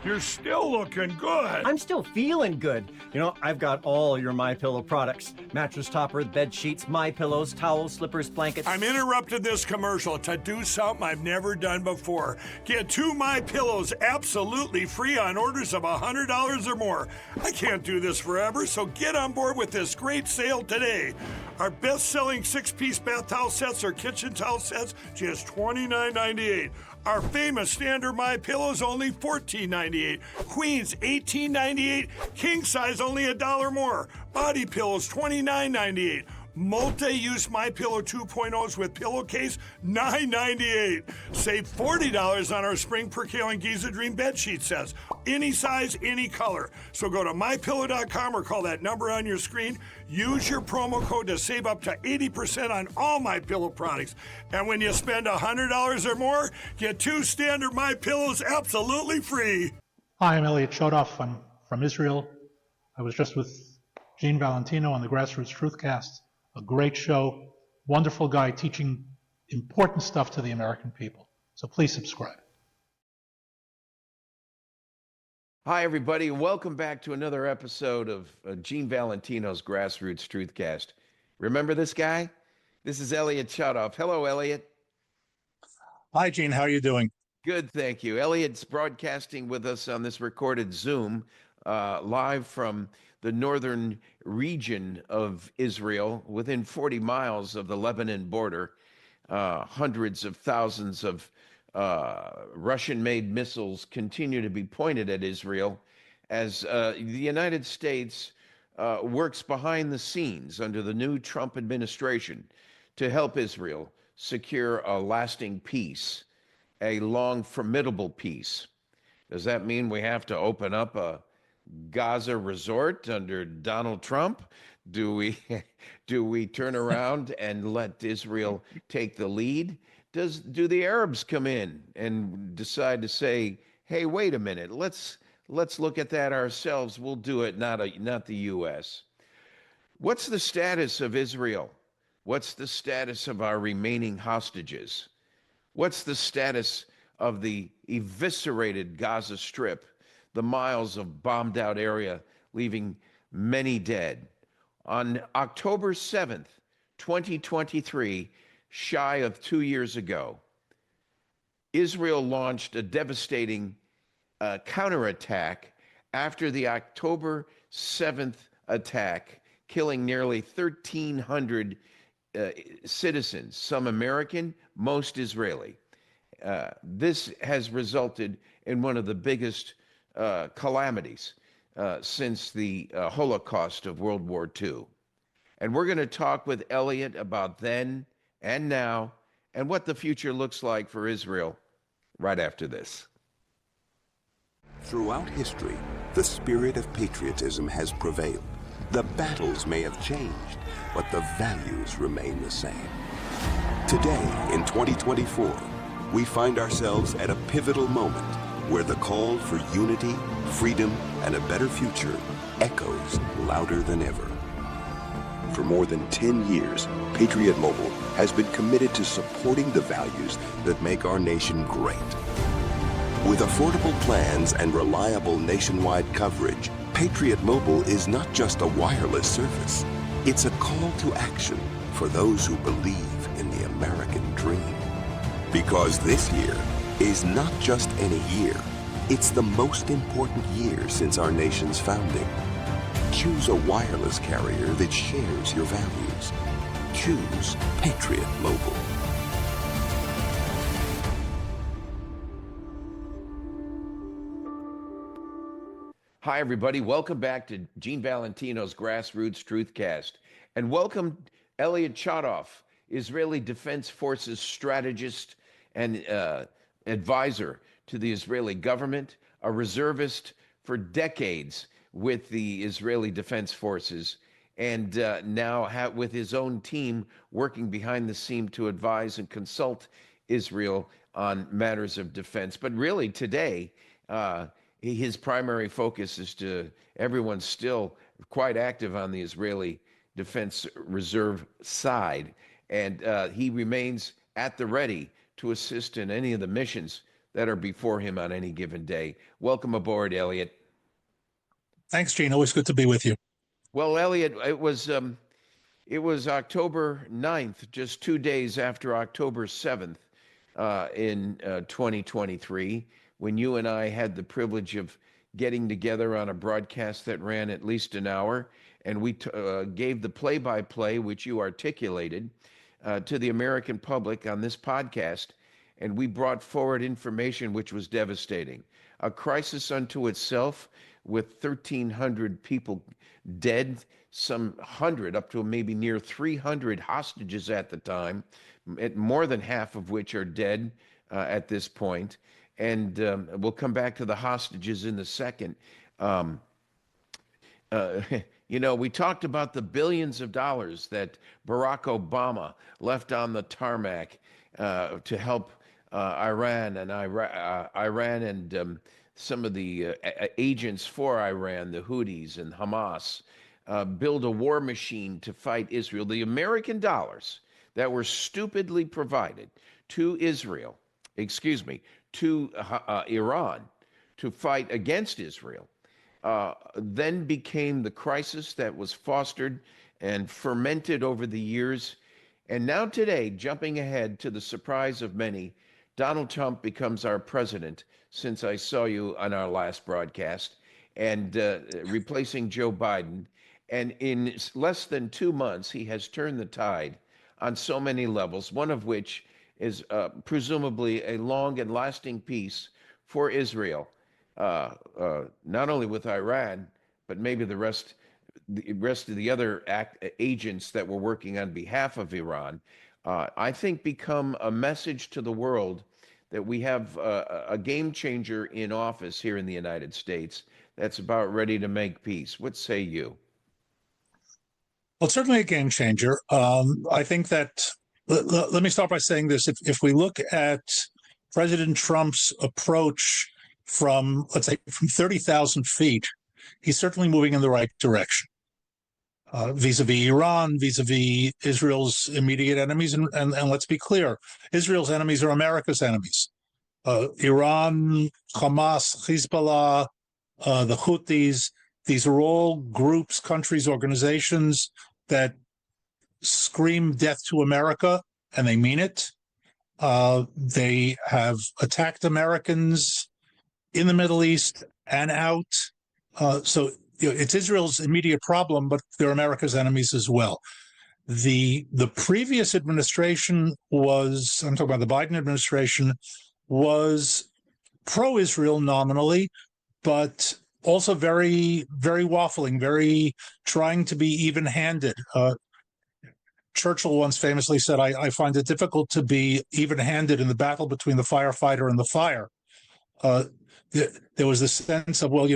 You're still looking good. I'm still feeling good. You know, I've got all your MyPillow products. Mattress topper, bed sheets, MyPillows, towels, slippers, blankets. I'm interrupting this commercial to do something I've never done before. Get 2 MyPillows absolutely free on orders of $100 or more. I can't do this forever, so get on board with this great sale today. Our best-selling 6-piece bath towel sets or kitchen towel sets, just $29.98. Our famous standard MyPillows only $14.98. Queens $18.98. King size only $1 more. Body pillows $29.98. Multi-use MyPillow 2.0s with pillowcase $9.98. Save $40 on our spring percale and Giza Dream bed sheet sets. Any size, any color. So go to MyPillow.com or call that number on your screen. Use your promo code to save up to 80% on all MyPillow products. And when you spend $100 or more, get 2 standard MyPillows absolutely free. Hi, I'm Elliot Chodoff. I'm from Israel. I was just with Gene Valentino on the Grassroots Truthcast. A great show, wonderful guy teaching important stuff to the American people. So please subscribe. Hi, everybody, and welcome back to another episode of Gene Valentino's Grassroots Truthcast. Remember this guy? This is Elliot Chodoff. Hello, Elliot. Hi, Gene. How are you doing? Good, thank you. Elliot's broadcasting with us on this recorded Zoom, live from the northern region of Israel, within 40 miles of the Lebanon border. Hundreds of thousands of Russian-made missiles continue to be pointed at Israel as the United States works behind the scenes under the new Trump administration to help Israel secure a lasting peace, a long, formidable peace. Does that mean we have to open up a Gaza resort under Donald Trump? Do we turn around and let Israel take the lead? Do the Arabs come in and decide to say, hey, wait a minute, let's look at that ourselves. We'll do it, not the U.S. What's the status of Israel? What's the status of our remaining hostages? What's the status of the eviscerated Gaza Strip, the miles of bombed out area leaving many dead? On October 7th, 2023, shy of 2 years ago, Israel launched a devastating counterattack after the October 7th attack, killing nearly 1,300 citizens, some American, most Israeli. This has resulted in one of the biggest calamities since the Holocaust of World War II. And we're going to talk with Elliot about then and now and what the future looks like for Israel right after this. Throughout history, the spirit of patriotism has prevailed. The battles may have changed, but the values remain the same. Today, in 2024, we find ourselves at a pivotal moment where the call for unity, freedom, and a better future echoes louder than ever. For more than 10 years, Patriot Mobile has been committed to supporting the values that make our nation great. With affordable plans and reliable nationwide coverage, Patriot Mobile is not just a wireless service. It's a call to action for those who believe in the American dream. Because this year is not just any year, it's the most important year since our nation's founding. Choose a wireless carrier that shares your values. Choose Patriot Mobile. Hi, everybody. Welcome back to Gene Valentino's Grassroots Truthcast. And welcome Elliot Chodoff, Israeli Defense Forces strategist and advisor to the Israeli government, a reservist for decades with the Israeli Defense Forces, and now with his own team working behind the scene to advise and consult Israel on matters of defense. But really today, his primary focus is everyone's still quite active on the Israeli Defense Reserve side, and he remains at the ready to assist in any of the missions that are before him on any given day. Welcome aboard, Elliot. Thanks, Gene. Always good to be with you. Well, Elliot, it was October 9th, just 2 days after October 7th in 2023, when you and I had the privilege of getting together on a broadcast that ran at least an hour, and we gave the play-by-play, which you articulated, to the American public on this podcast, and we brought forward information which was devastating. A crisis unto itself, with 1,300 people dead, some 100, up to maybe near 300 hostages at the time, more than half of which are dead at this point. And we'll come back to the hostages in a second. We talked about the billions of dollars that Barack Obama left on the tarmac to help Iran and some of the agents for Iran, the Houthis and Hamas, build a war machine to fight Israel. The American dollars that were stupidly provided to to Iran to fight against Israel, then became the crisis that was fostered and fermented over the years. And now today, jumping ahead to the surprise of many, Donald Trump becomes our president, since I saw you on our last broadcast, and replacing Joe Biden. And in less than 2 months, he has turned the tide on so many levels, one of which is presumably a long and lasting peace for Israel, not only with Iran, but maybe the rest of the other agents that were working on behalf of Iran. I think become a message to the world that we have a game changer in office here in the United States that's about ready to make peace. What say you? Well, certainly a game changer. I think that, let me start by saying this. If we look at President Trump's approach from, let's say, from 30,000 feet, he's certainly moving in the right direction. Vis-a-vis Iran, vis-a-vis Israel's immediate enemies. And let's be clear, Israel's enemies are America's enemies. Iran, Hamas, Hezbollah, the Houthis, these are all groups, countries, organizations that scream death to America, and they mean it. They have attacked Americans in the Middle East and out. So it's Israel's immediate problem, but they're America's enemies as well. The previous administration was, I'm talking about the Biden administration, was pro-Israel nominally, but also very, very waffling, very trying to be even-handed. Churchill once famously said, I find it difficult to be even-handed in the battle between the firefighter and the fire. There was this sense of, well,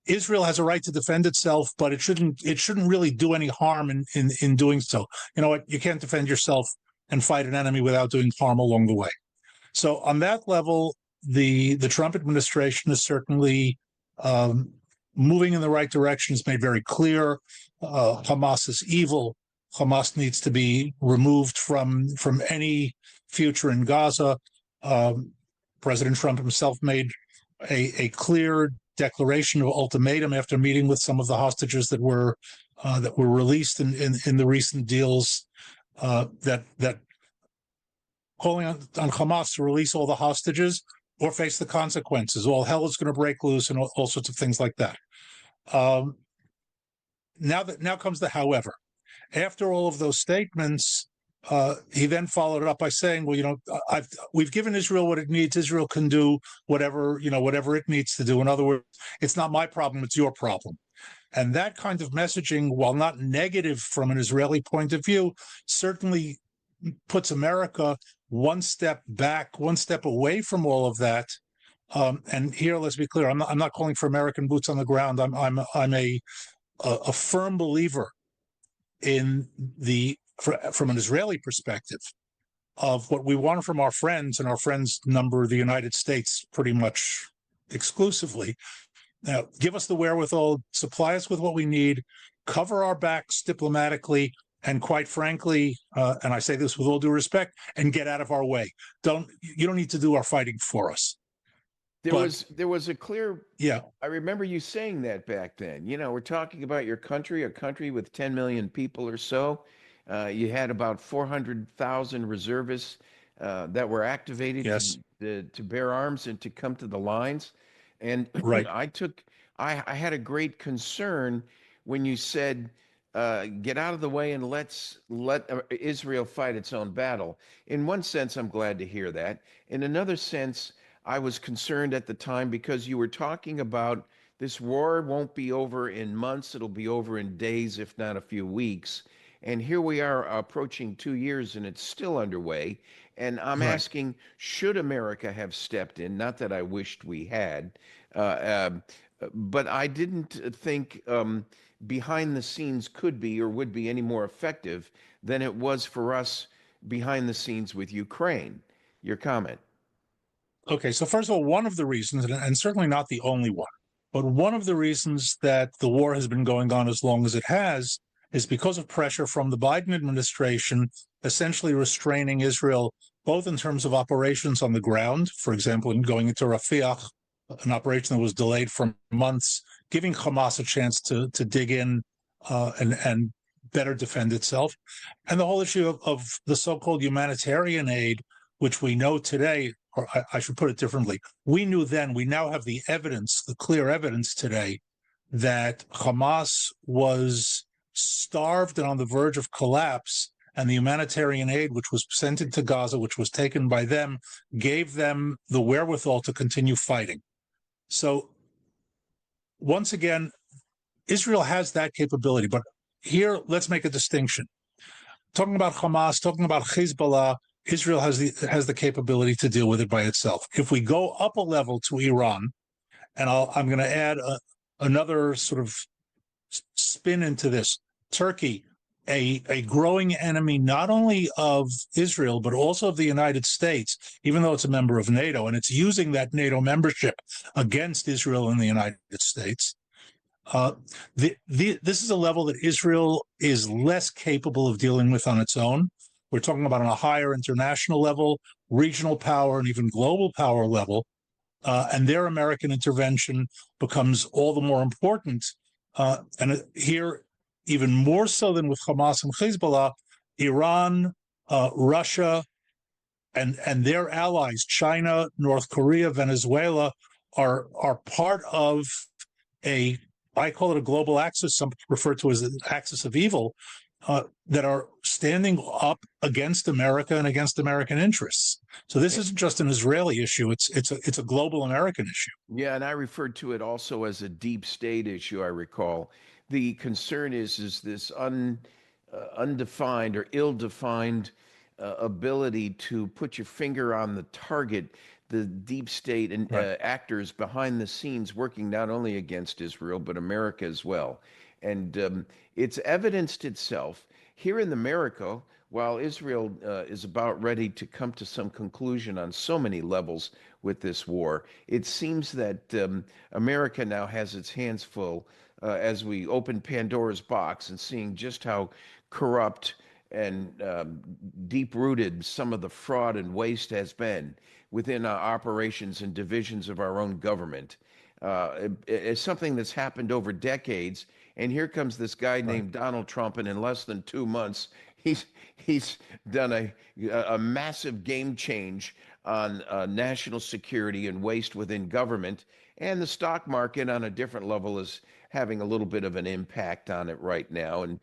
Israel has a right to defend itself, but it shouldn't really do any harm in doing so. You know what? You can't defend yourself and fight an enemy without doing harm along the way. So on that level, the Trump administration is certainly moving in the right direction. It's made very clear Hamas is evil. Hamas needs to be removed from any future in Gaza. President Trump himself made a clear declaration of ultimatum after meeting with some of the hostages that were released in the recent deals, that calling on Hamas to release all the hostages or face the consequences. All hell is going to break loose and all sorts of things like that. Now comes the however. After all of those statements, he then followed it up by saying, well, we've given Israel what it needs. Israel can do whatever it needs to do. In other words, it's not my problem, it's your problem. And that kind of messaging, while not negative from an Israeli point of view, certainly puts America one step back, one step away from all of that. And here, let's be clear, I'm not calling for American boots on the ground. I'm a firm believer in from an Israeli perspective of what we want from our friends, and our friends number the United States pretty much exclusively. Now, give us the wherewithal, supply us with what we need, cover our backs diplomatically, and quite frankly, and I say this with all due respect, and get out of our way. You don't need to do our fighting for us. There was a clear. Yeah, I remember you saying that back then. You know, we're talking about your country, a country with 10 million people or so. You had about 400,000 reservists that were activated yes, to bear arms and to come to the lines. And right. I had a great concern when you said, get out of the way and let Israel fight its own battle. In one sense, I'm glad to hear that. In another sense, I was concerned at the time because you were talking about this war won't be over in months, it'll be over in days, if not a few weeks. And here we are approaching 2 years and it's still underway. And I'm Right. asking, should America have stepped in? Not that I wished we had, uh, um, but I didn't think behind the scenes could be or would be any more effective than it was for us behind the scenes with Ukraine. Your comment. Okay, so first of all, one of the reasons, and certainly not the only one, but one of the reasons that the war has been going on as long as it has is because of pressure from the Biden administration, essentially restraining Israel, both in terms of operations on the ground, for example, in going into Rafah, an operation that was delayed for months, giving Hamas a chance to dig in and better defend itself, and the whole issue of the so-called humanitarian aid, which we know today, or I should put it differently, we knew then, we now have the evidence, the clear evidence today, that Hamas was starved and on the verge of collapse, and the humanitarian aid which was sent into Gaza, which was taken by them, gave them the wherewithal to continue fighting. So once again, Israel has that capability. But here, let's make a distinction. Talking about Hamas, talking about Hezbollah, Israel has the capability to deal with it by itself. If we go up a level to Iran, and I'm going to add another sort of spin into this, Turkey, a growing enemy not only of Israel, but also of the United States, even though it's a member of NATO, and it's using that NATO membership against Israel and the United States. This is a level that Israel is less capable of dealing with on its own. We're talking about on a higher international level, regional power, and even global power level. And their American intervention becomes all the more important. And here, even more so than with Hamas and Hezbollah, Iran, Russia, and their allies, China, North Korea, Venezuela, are part of I call it a global axis, some refer to as an axis of evil, that are standing up against America and against American interests. So this isn't just an Israeli issue; it's a global American issue. Yeah, and I referred to it also as a deep state issue, I recall. The concern is this undefined or ill-defined ability to put your finger on the target, the deep state and Right. actors behind the scenes working not only against Israel, but America as well. And it's evidenced itself here in America, while Israel is about ready to come to some conclusion on so many levels with this war. It seems that America now has its hands full as we open Pandora's box and seeing just how corrupt and deep-rooted some of the fraud and waste has been within our operations and divisions of our own government. It's something that's happened over decades. And here comes this guy named Donald Trump, and in less than 2 months, he's done a massive game change on national security and waste within government. And the stock market on a different level is having a little bit of an impact on it right now. And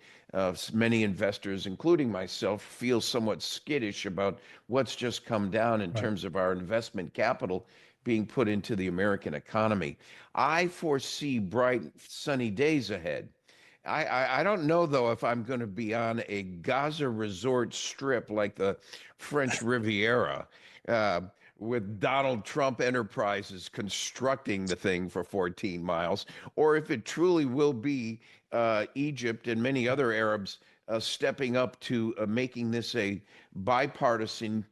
many investors, including myself, feel somewhat skittish about what's just come down in terms of our investment capital being put into the American economy. I foresee bright, sunny days ahead. I don't know, though, if I'm going to be on a Gaza resort strip like the French Riviera with Donald Trump Enterprises constructing the thing for 14 miles, or if it truly will be Egypt and many other Arabs stepping up to making this a bipartisan,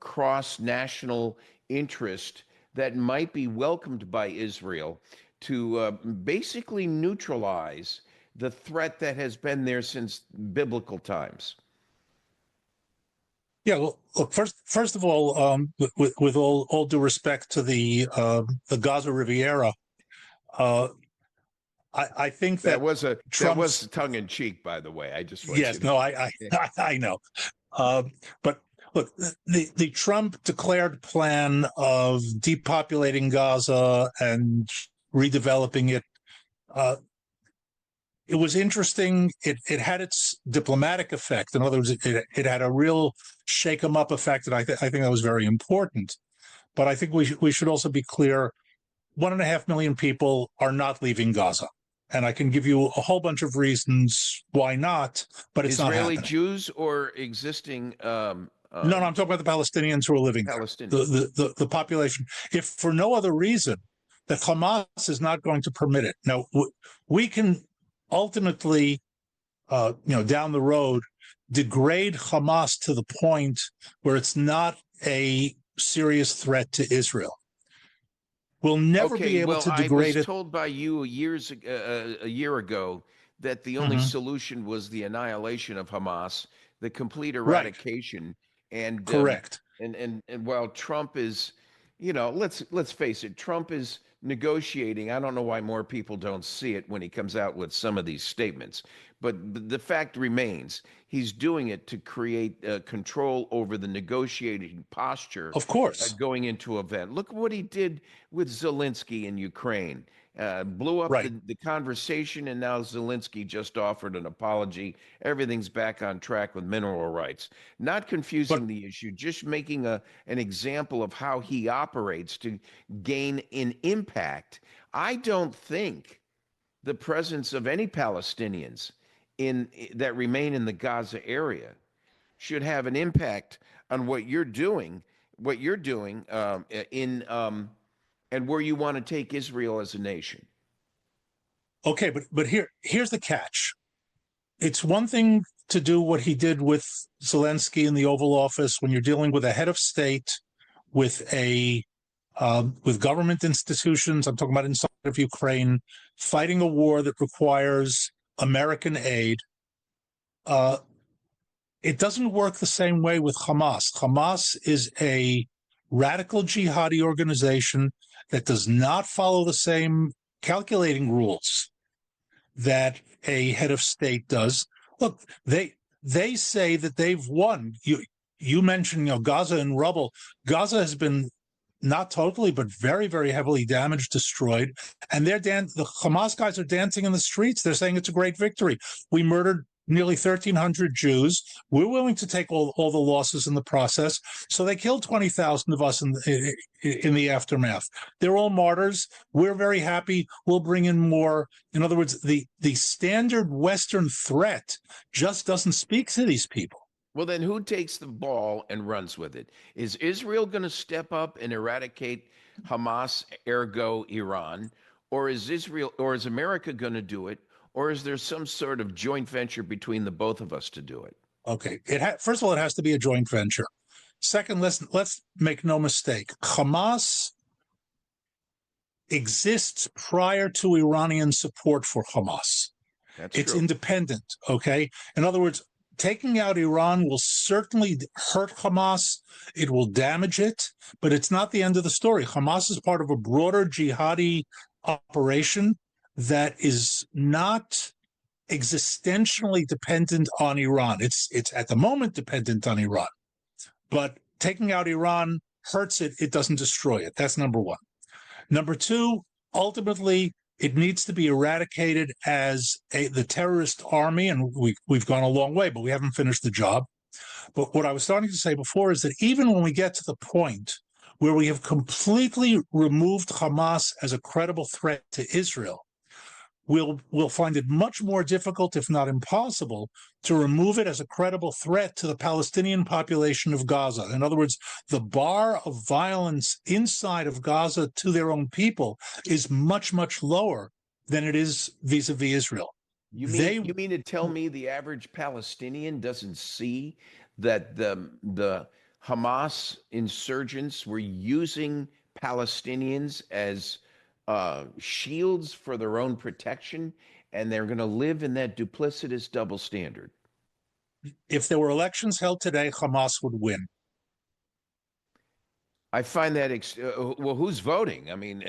cross-national interest that might be welcomed by Israel to basically neutralize the threat that has been there since biblical times. Yeah, well, look, first of all, with all due respect to the Gaza Riviera, uh, I think That that was Trump's tongue in cheek, by the way. I just want you yes, to. no, I know, but look, the Trump declared plan of depopulating Gaza and redeveloping it. Uh, it was interesting. It had its diplomatic effect. In other words, it had a real shake 'em up effect, and I think that was very important. But I think we should also be clear: 1.5 million people are not leaving Gaza, and I can give you a whole bunch of reasons why not. But it's not Israeli happening. Jews or existing No, I'm talking about the Palestinians who are living there. Palestinians? The population, if for no other reason, that Hamas is not going to permit it. Now, we can ultimately, down the road, degrade Hamas to the point where it's not a serious threat to Israel. We'll never be Okay, able well, to I was degrade it. told by you a year ago that the only Mhm. solution was the annihilation of Hamas, the complete Right. eradication, and Correct. and while Trump is, let's face it, Trump is negotiating. I don't know why more people don't see it when he comes out with some of these statements, but the fact remains he's doing it to create control over the negotiating posture Of course. going into event. Look what he did with Zelensky in Ukraine. Blew up Right. the conversation, and now Zelensky just offered an apology. Everything's back on track with mineral rights. Not But confusing the issue, just making an example of how he operates to gain an impact. I don't think the presence of any Palestinians in that remain in the Gaza area should have an impact on what you're doing in and where you want to take Israel as a nation. okay, but here's the catch. It's one thing to do what he did with Zelensky in the Oval Office when you're dealing with a head of state with with government institutions. I'm talking about inside of Ukraine, fighting a war that requires American aid. Uh, it doesn't work the same way with Hamas. Hamas is a radical jihadi organization that does not follow the same calculating rules that a head of state does. Look, they say that they've won. You mentioned Gaza in rubble. Gaza has been not totally, but very, very heavily damaged, destroyed. And the Hamas guys are dancing in the streets. They're saying it's a great victory. We murdered nearly 1,300 Jews. We're willing to take all the losses in the process. So they killed 20,000 of us in the aftermath. They're all martyrs. We're very happy. We'll bring in more. In other words, the standard Western threat just doesn't speak to these people. Well, then who takes the ball and runs with it? Is Israel going to step up and eradicate Hamas, ergo Iran, or is America going to do it, or is there some sort of joint venture between the both of us to do it? Okay. First of all, it has to be a joint venture. Second, let's make no mistake. Hamas exists prior to Iranian support for Hamas. It's true. independent. Okay. In other words, taking out Iran will certainly hurt Hamas. It will damage it, but it's not the end of the story. Hamas is part of a broader jihadi operation that is not existentially dependent on Iran. It's at the moment dependent on Iran, but taking out Iran hurts it. It doesn't destroy it. That's number one. Number two, ultimately, it needs to be eradicated as the terrorist army, and we've gone a long way, but we haven't finished the job. But what I was starting to say before is that even when we get to the point where we have completely removed Hamas as a credible threat to Israel, we'll find it much more difficult, if not impossible, to remove it as a credible threat to the Palestinian population of Gaza. In other words, the bar of violence inside of Gaza to their own people is much, much lower than it is vis-a-vis Israel. You mean to tell me the average Palestinian doesn't see that the Hamas insurgents were using Palestinians as shields for their own protection, and they're going to live in that duplicitous double standard? if there were elections held today, Hamas would win. I find that well, who's voting? I mean,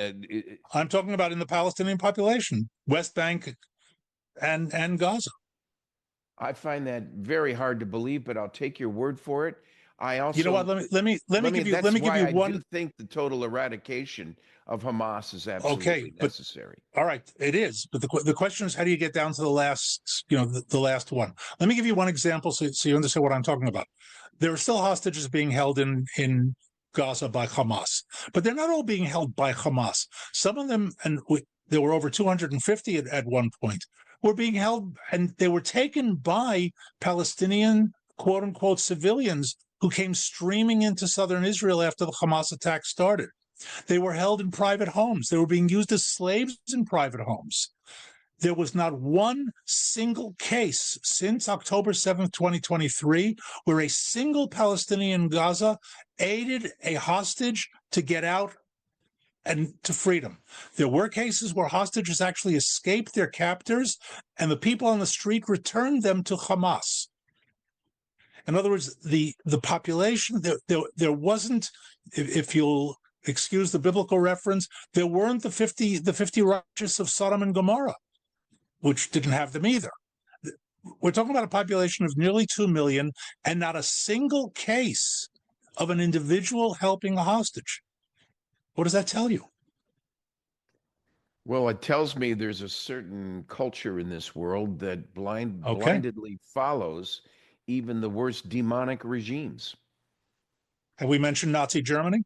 I'm talking about in the Palestinian population, West Bank and Gaza. I find that very hard to believe, but I'll take your word for it. I also, You know what? Let me give you I one. do think the total eradication of Hamas is absolutely Okay, but necessary. all right, it is. But the question is, how do you get down to the last, the last one? Let me give you one example so you understand what I'm talking about. There are still hostages being held in Gaza by Hamas, but they're not all being held by Hamas. Some of them, and there were over 250 at one point, were being held, and they were taken by Palestinian quote unquote civilians who came streaming into southern Israel after the Hamas attack started. They were held in private homes. They were being used as slaves in private homes. There was not one single case since October 7th, 2023, where a single Palestinian in Gaza aided a hostage to get out and to freedom. There were cases where hostages actually escaped their captors, and the people on the street returned them to Hamas. In other words, the population, there wasn't, if you'll excuse the biblical reference, there weren't the 50 righteous of Sodom and Gomorrah, which didn't have them either. We're talking about a population of nearly 2 million and not a single case of an individual helping a hostage. What does that tell you? Well, it tells me there's a certain culture in this world that blindedly follows even the worst demonic regimes. Have we mentioned Nazi Germany?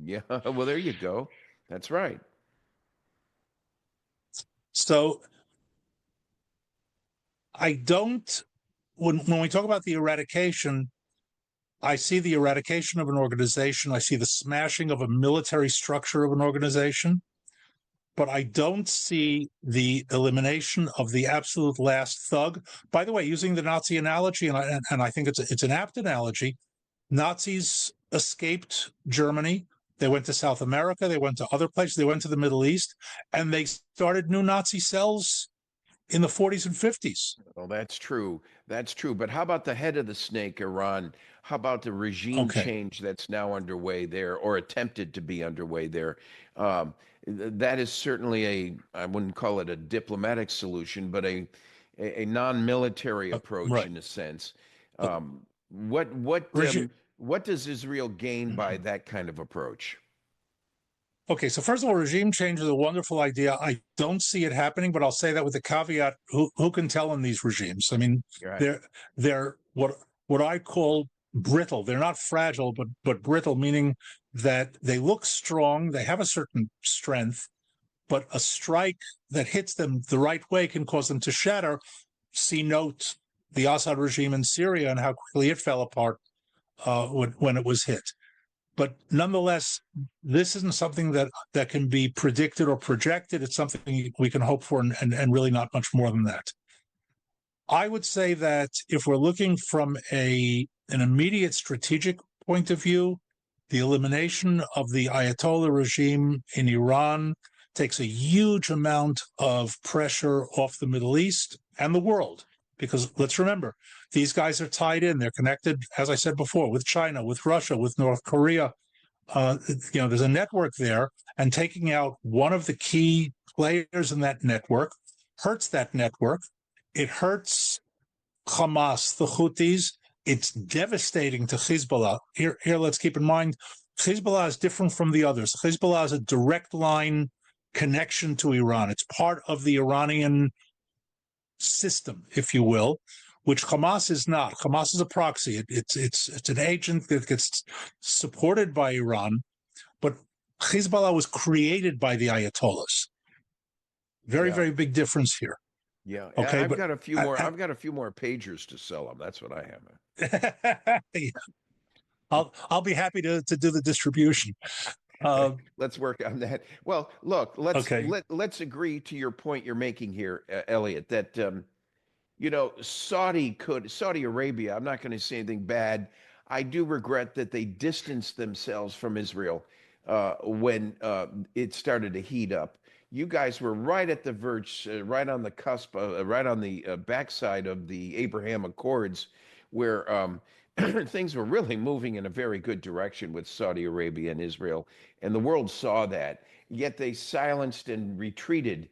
Yeah, well, there you go. That's right. So I don't, when we talk about the eradication, I see the eradication of an organization. I see the smashing of a military structure of an organization, but I don't see the elimination of the absolute last thug. By the way, using the Nazi analogy, and I think it's an apt analogy, Nazis escaped Germany. They went to South America. They went to other places. They went to the Middle East, and they started new Nazi cells in the 40s and 50s. Well, that's true. That's true. But how about the head of the snake, Iran? How about the regime change that's now underway there, or attempted to be underway there? That is certainly I wouldn't call it a diplomatic solution, but a non-military approach in a sense. What does Israel gain by that kind of approach? Okay, so first of all, regime change is a wonderful idea. I don't see it happening, but I'll say that with the caveat: who can tell in these regimes? I mean, they're what I call brittle. They're not fragile, but brittle, meaning that they look strong, they have a certain strength, but a strike that hits them the right way can cause them to shatter. See note the Assad regime in Syria and how quickly it fell apart when it was hit. But nonetheless, this isn't something that can be predicted or projected. It's something we can hope for and really not much more than that. I would say that if we're looking from an immediate strategic point of view, the elimination of the Ayatollah regime in Iran takes a huge amount of pressure off the Middle East and the world. Because let's remember, these guys are tied in. They're connected, as I said before, with China, with Russia, with North Korea. There's a network there, and taking out one of the key players in that network hurts that network. It hurts Hamas, the Houthis. It's devastating to Hezbollah. Here, let's keep in mind, Hezbollah is different from the others. Hezbollah has a direct line connection to Iran. It's part of the Iranian system, if you will, which Hamas is not. Hamas is a proxy. It's an agent that gets supported by Iran, but Hezbollah was created by the Ayatollahs. Very big difference here. Yeah. Okay. I've got a few more. I've got a few more pagers to sell them. That's what I have. Yeah. I'll be happy to do the distribution. Let's work on that. Well, look, let's agree to your point you're making here, Elliot, that Saudi Arabia, I'm not going to say anything bad. I do regret that they distanced themselves from Israel when it started to heat up. You guys were right at the verge, right on the cusp, right on the backside of the Abraham Accords where things were really moving in a very good direction with Saudi Arabia and Israel, and the world saw that. Yet they silenced and retreated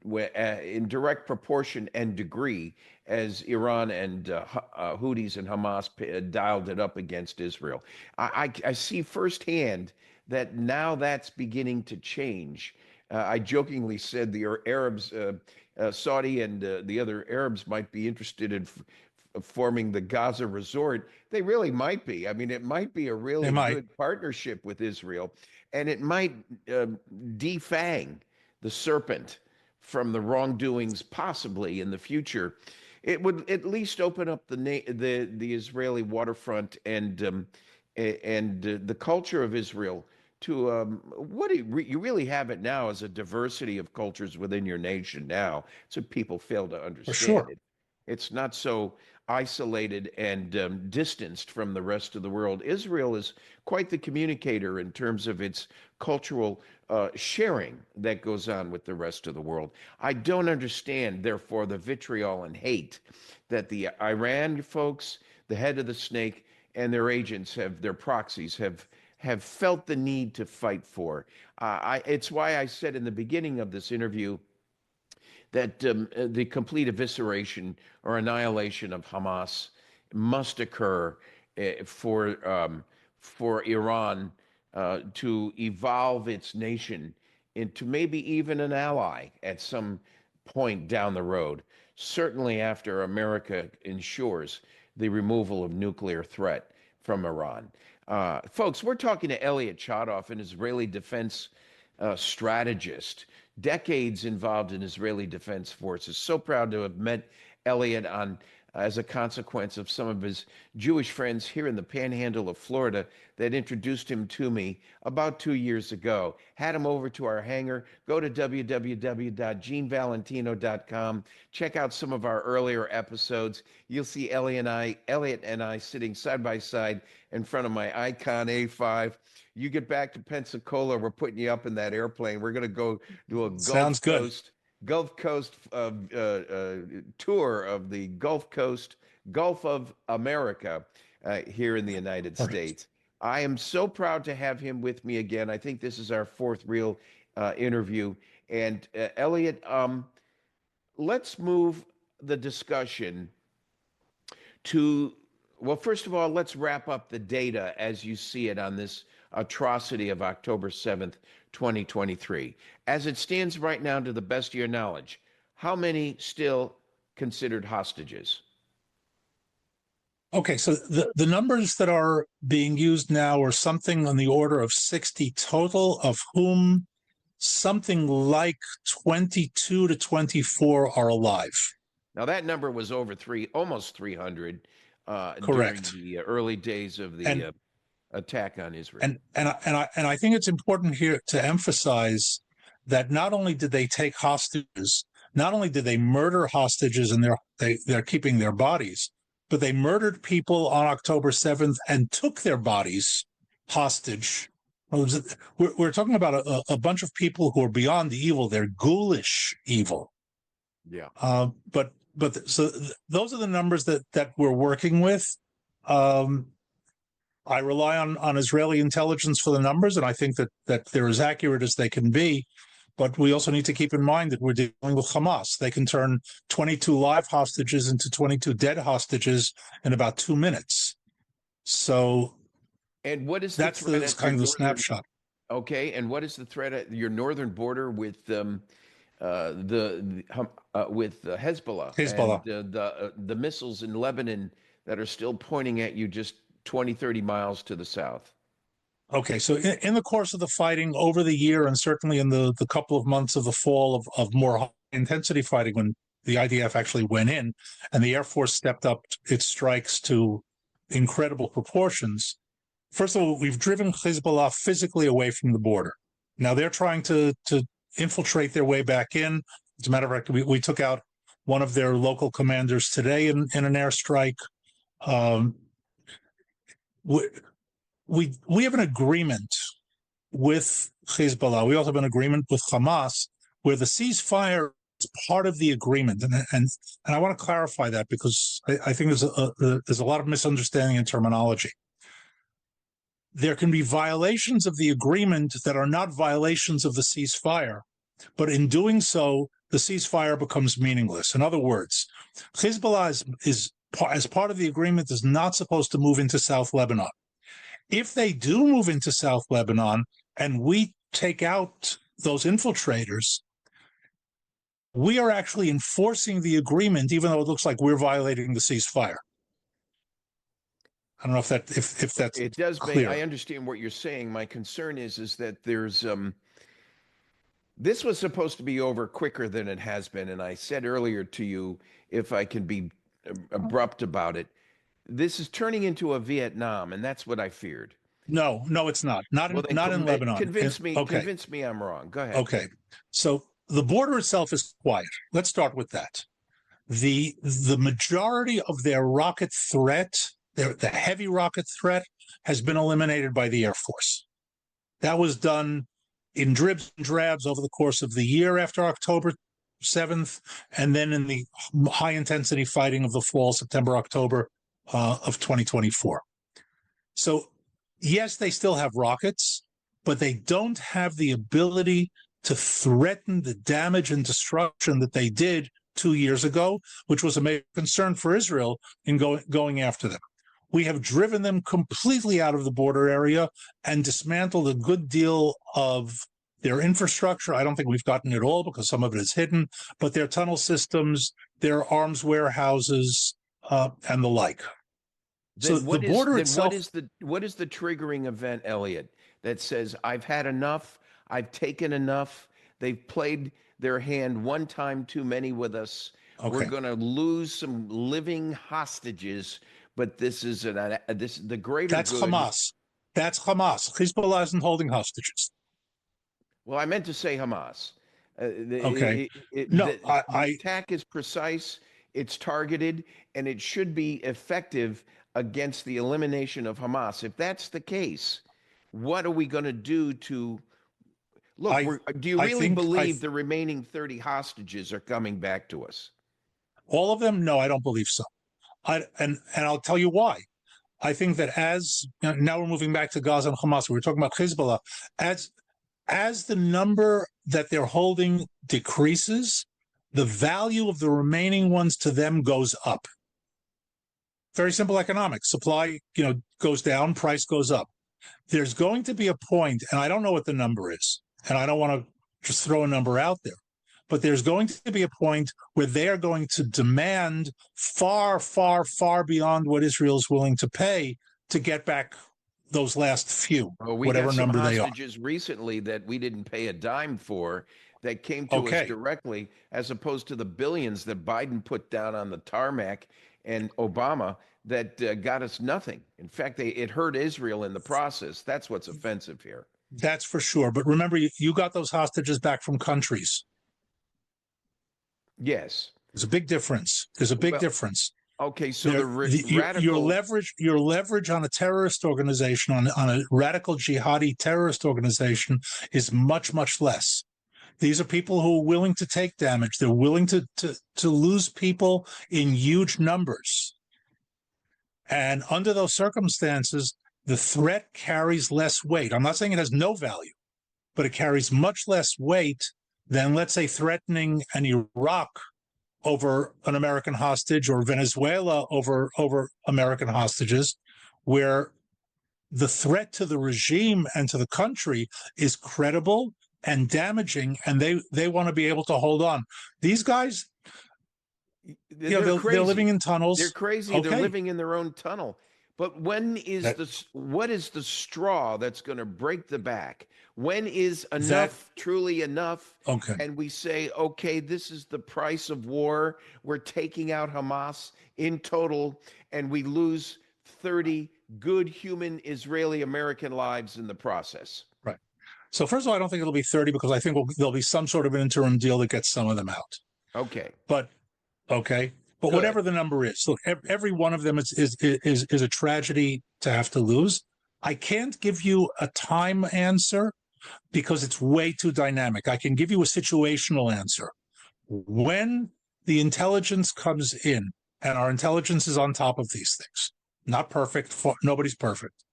in direct proportion and degree as Iran and Houthis and Hamas dialed it up against Israel. I see firsthand that now that's beginning to change. I jokingly said the Arabs, Saudi and the other Arabs might be interested in forming the Gaza Resort. They really might be. I mean, it might be a really good partnership with Israel, and it might defang the serpent from the wrongdoings possibly in the future. It would at least open up the Israeli waterfront and the culture of Israel to what you really have it now as a diversity of cultures within your nation now. So people fail to understand sure. it. It's not so isolated and distanced from the rest of the world. Israel is quite the communicator in terms of its cultural sharing that goes on with the rest of the world. I don't understand, therefore, the vitriol and hate that the Iran folks, the head of the snake, and their agents their proxies have felt the need to fight for. It's why I said in the beginning of this interview that the complete evisceration or annihilation of Hamas must occur for Iran to evolve its nation into maybe even an ally at some point down the road, certainly after America ensures the removal of nuclear threat from Iran. Folks, we're talking to Elliot Chodoff, an Israeli defense strategist, decades involved in Israeli defense forces. So proud to have met Elliot as a consequence of some of his Jewish friends here in the panhandle of Florida that introduced him to me about 2 years ago. Had him over to our hangar. Go to www.genevalentino.com. Check out some of our earlier episodes. You'll see Elliot and I sitting side by side in front of my Icon A5. You get back to Pensacola, we're putting you up in that airplane. We're going to go do a Gulf Coast tour of the Gulf of America here in the United States. I am so proud to have him with me again. I think this is our fourth real interview. And Elliot, let's move the discussion to, well, first of all, let's wrap up the data as you see it on this atrocity of October 7th, 2023. As it stands right now, to the best of your knowledge, how many still considered hostages? Okay, so the numbers that are being used now are something on the order of 60 total, of whom something like 22 to 24 are alive. Now that number was over almost 300 Correct. during the early days of the attack on Israel. And I think it's important here to emphasize that not only did they take hostages, not only did they murder hostages and they're keeping their bodies, but they murdered people on October 7th and took their bodies hostage. We're talking about a bunch of people who are beyond evil. They're ghoulish evil. Yeah. But so those are the numbers that we're working with. I rely on Israeli intelligence for the numbers, and I think that they're as accurate as they can be. But we also need to keep in mind that we're dealing with Hamas. They can turn 22 live hostages into 22 dead hostages in about 2 minutes. So, and what is that's kind of the snapshot. Okay, and what is the threat at your northern border with with Hezbollah? And, the missiles in Lebanon that are still pointing at you just 20, 30 miles to the south? Okay, so in the course of the fighting over the year, and certainly in the couple of months of the fall of more intensity fighting, when the IDF actually went in and the Air Force stepped up its strikes to incredible proportions. First of all, we've driven Hezbollah physically away from the border. Now they're trying to infiltrate their way back in. As a matter of fact, we took out one of their local commanders today in an airstrike. We have an agreement with Hezbollah. We also have an agreement with Hamas where the ceasefire part of the agreement, and I want to clarify that because I think there's a lot of misunderstanding in terminology. There can be violations of the agreement that are not violations of the ceasefire, but in doing so, the ceasefire becomes meaningless. In other words, Hezbollah is as part of the agreement is not supposed to move into South Lebanon. If they do move into South Lebanon and we take out those infiltrators, we are actually enforcing the agreement, even though it looks like we're violating the ceasefire. I don't know if that's it does clear. I understand what you're saying. My concern is that there's this was supposed to be over quicker than it has been, and I said earlier to you, if I can be abrupt about it, this is turning into a Vietnam, and that's what I feared. No, it's not. Not in Lebanon. Convince me I'm wrong. Go ahead. Okay. So the border itself is quiet. Let's start with that. The majority of their rocket threat, the heavy rocket threat, has been eliminated by the Air Force. That was done in dribs and drabs over the course of the year after October 7th, and then in the high-intensity fighting of the fall, September, October of 2024. So, yes, they still have rockets, but they don't have the ability to threaten the damage and destruction that they did 2 years ago, which was a major concern for Israel in going after them. We have driven them completely out of the border area and dismantled a good deal of their infrastructure. I don't think we've gotten it all because some of it is hidden, but their tunnel systems, their arms warehouses, and the like. Then so the border itself. What is the triggering event, Elliot, that says I've had enough, I've taken enough, they've played their hand one time too many with us. Okay. We're going to lose some living hostages, but this is the greater That's good. Hamas. That's Hamas. Hezbollah isn't holding hostages. Well, I meant to say Hamas. Okay. The attack is precise, it's targeted, and it should be effective against the elimination of Hamas. If that's the case, what are we going to do to look? Do you really believe the remaining 30 hostages are coming back to us? All of them? No, I don't believe so. And I'll tell you why. I think that now we're moving back to Gaza and Hamas. We were talking about Hezbollah. As the number that they're holding decreases, the value of the remaining ones to them goes up. Very simple economics. Supply, goes down, price goes up. There's going to be a point, and I don't know what the number is, and I don't want to just throw a number out there, but there's going to be a point where they are going to demand far, far, far beyond what Israel is willing to pay to get back those last few, whatever number they are. We got some hostages recently that we didn't pay a dime for that came to us directly, as opposed to the billions that Biden put down on the tarmac and Obama that got us nothing. In fact, it hurt Israel in the process. That's what's offensive here. That's for sure. But remember, you got those hostages back from countries. Yes. There's a big difference. Difference. Okay, so radical... your leverage on a terrorist organization, on a radical jihadi terrorist organization, is much, much less. These are people who are willing to take damage. They're willing to lose people in huge numbers. And under those circumstances, the threat carries less weight. I'm not saying it has no value, but it carries much less weight than, let's say, threatening an Iraq over an American hostage or Venezuela over American hostages, where the threat to the regime and to the country is credible and damaging, and they want to be able to hold on. These guys, they're living in tunnels. They're crazy. Okay. They're living in their own tunnel. But what is the straw that's going to break the back? When is enough truly enough? Okay. And we say, okay, this is the price of war. We're taking out Hamas in total, and we lose 30 good human Israeli American lives in the process. Right. So first of all, I don't think it'll be 30 because I think there'll be some sort of an interim deal that gets some of them out. Okay. But whatever the number is, look, every one of them is a tragedy to have to lose. I can't give you a time answer because it's way too dynamic. I can give you a situational answer. when the intelligence comes in, and our intelligence is on top of these things, not perfect, nobody's perfect,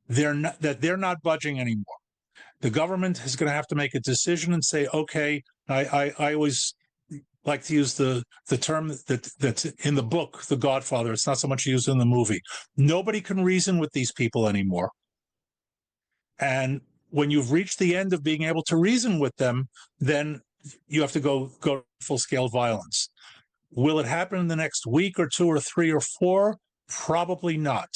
they're not budging anymore. The government is going to have to make a decision and say, okay, I always like to use the term that's in the book, The Godfather. It's not so much used in the movie. Nobody can reason with these people anymore. And when you've reached the end of being able to reason with them, then you have to go full-scale violence. Will it happen in the next week or two or three or four? Probably not.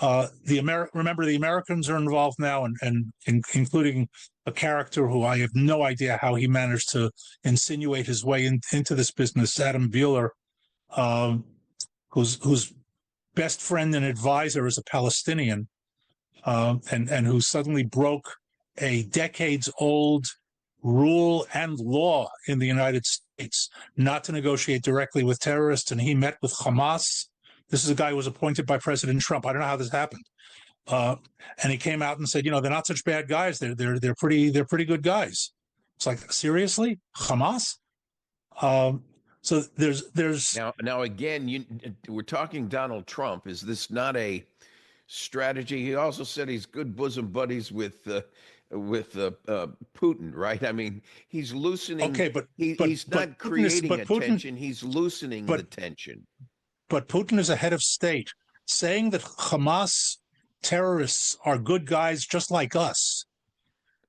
Remember, the Americans are involved now, and including a character who I have no idea how he managed to insinuate his way into this business, Adam Bueller, whose best friend and advisor is a Palestinian, and who suddenly broke a decades-old rule and law in the United States not to negotiate directly with terrorists, and he met with Hamas. This is a guy who was appointed by President Trump. I don't know how this happened. And he came out and said, they're not such bad guys. They're pretty good guys. It's like, seriously, Hamas? So there's now again, we're talking Donald Trump. Is this not a strategy? He also said he's good bosom buddies with Putin, right? I mean, he's loosening. Okay, but he's not creating a tension. He's loosening the tension. But Putin is a head of state. Saying that Hamas terrorists are good guys just like us,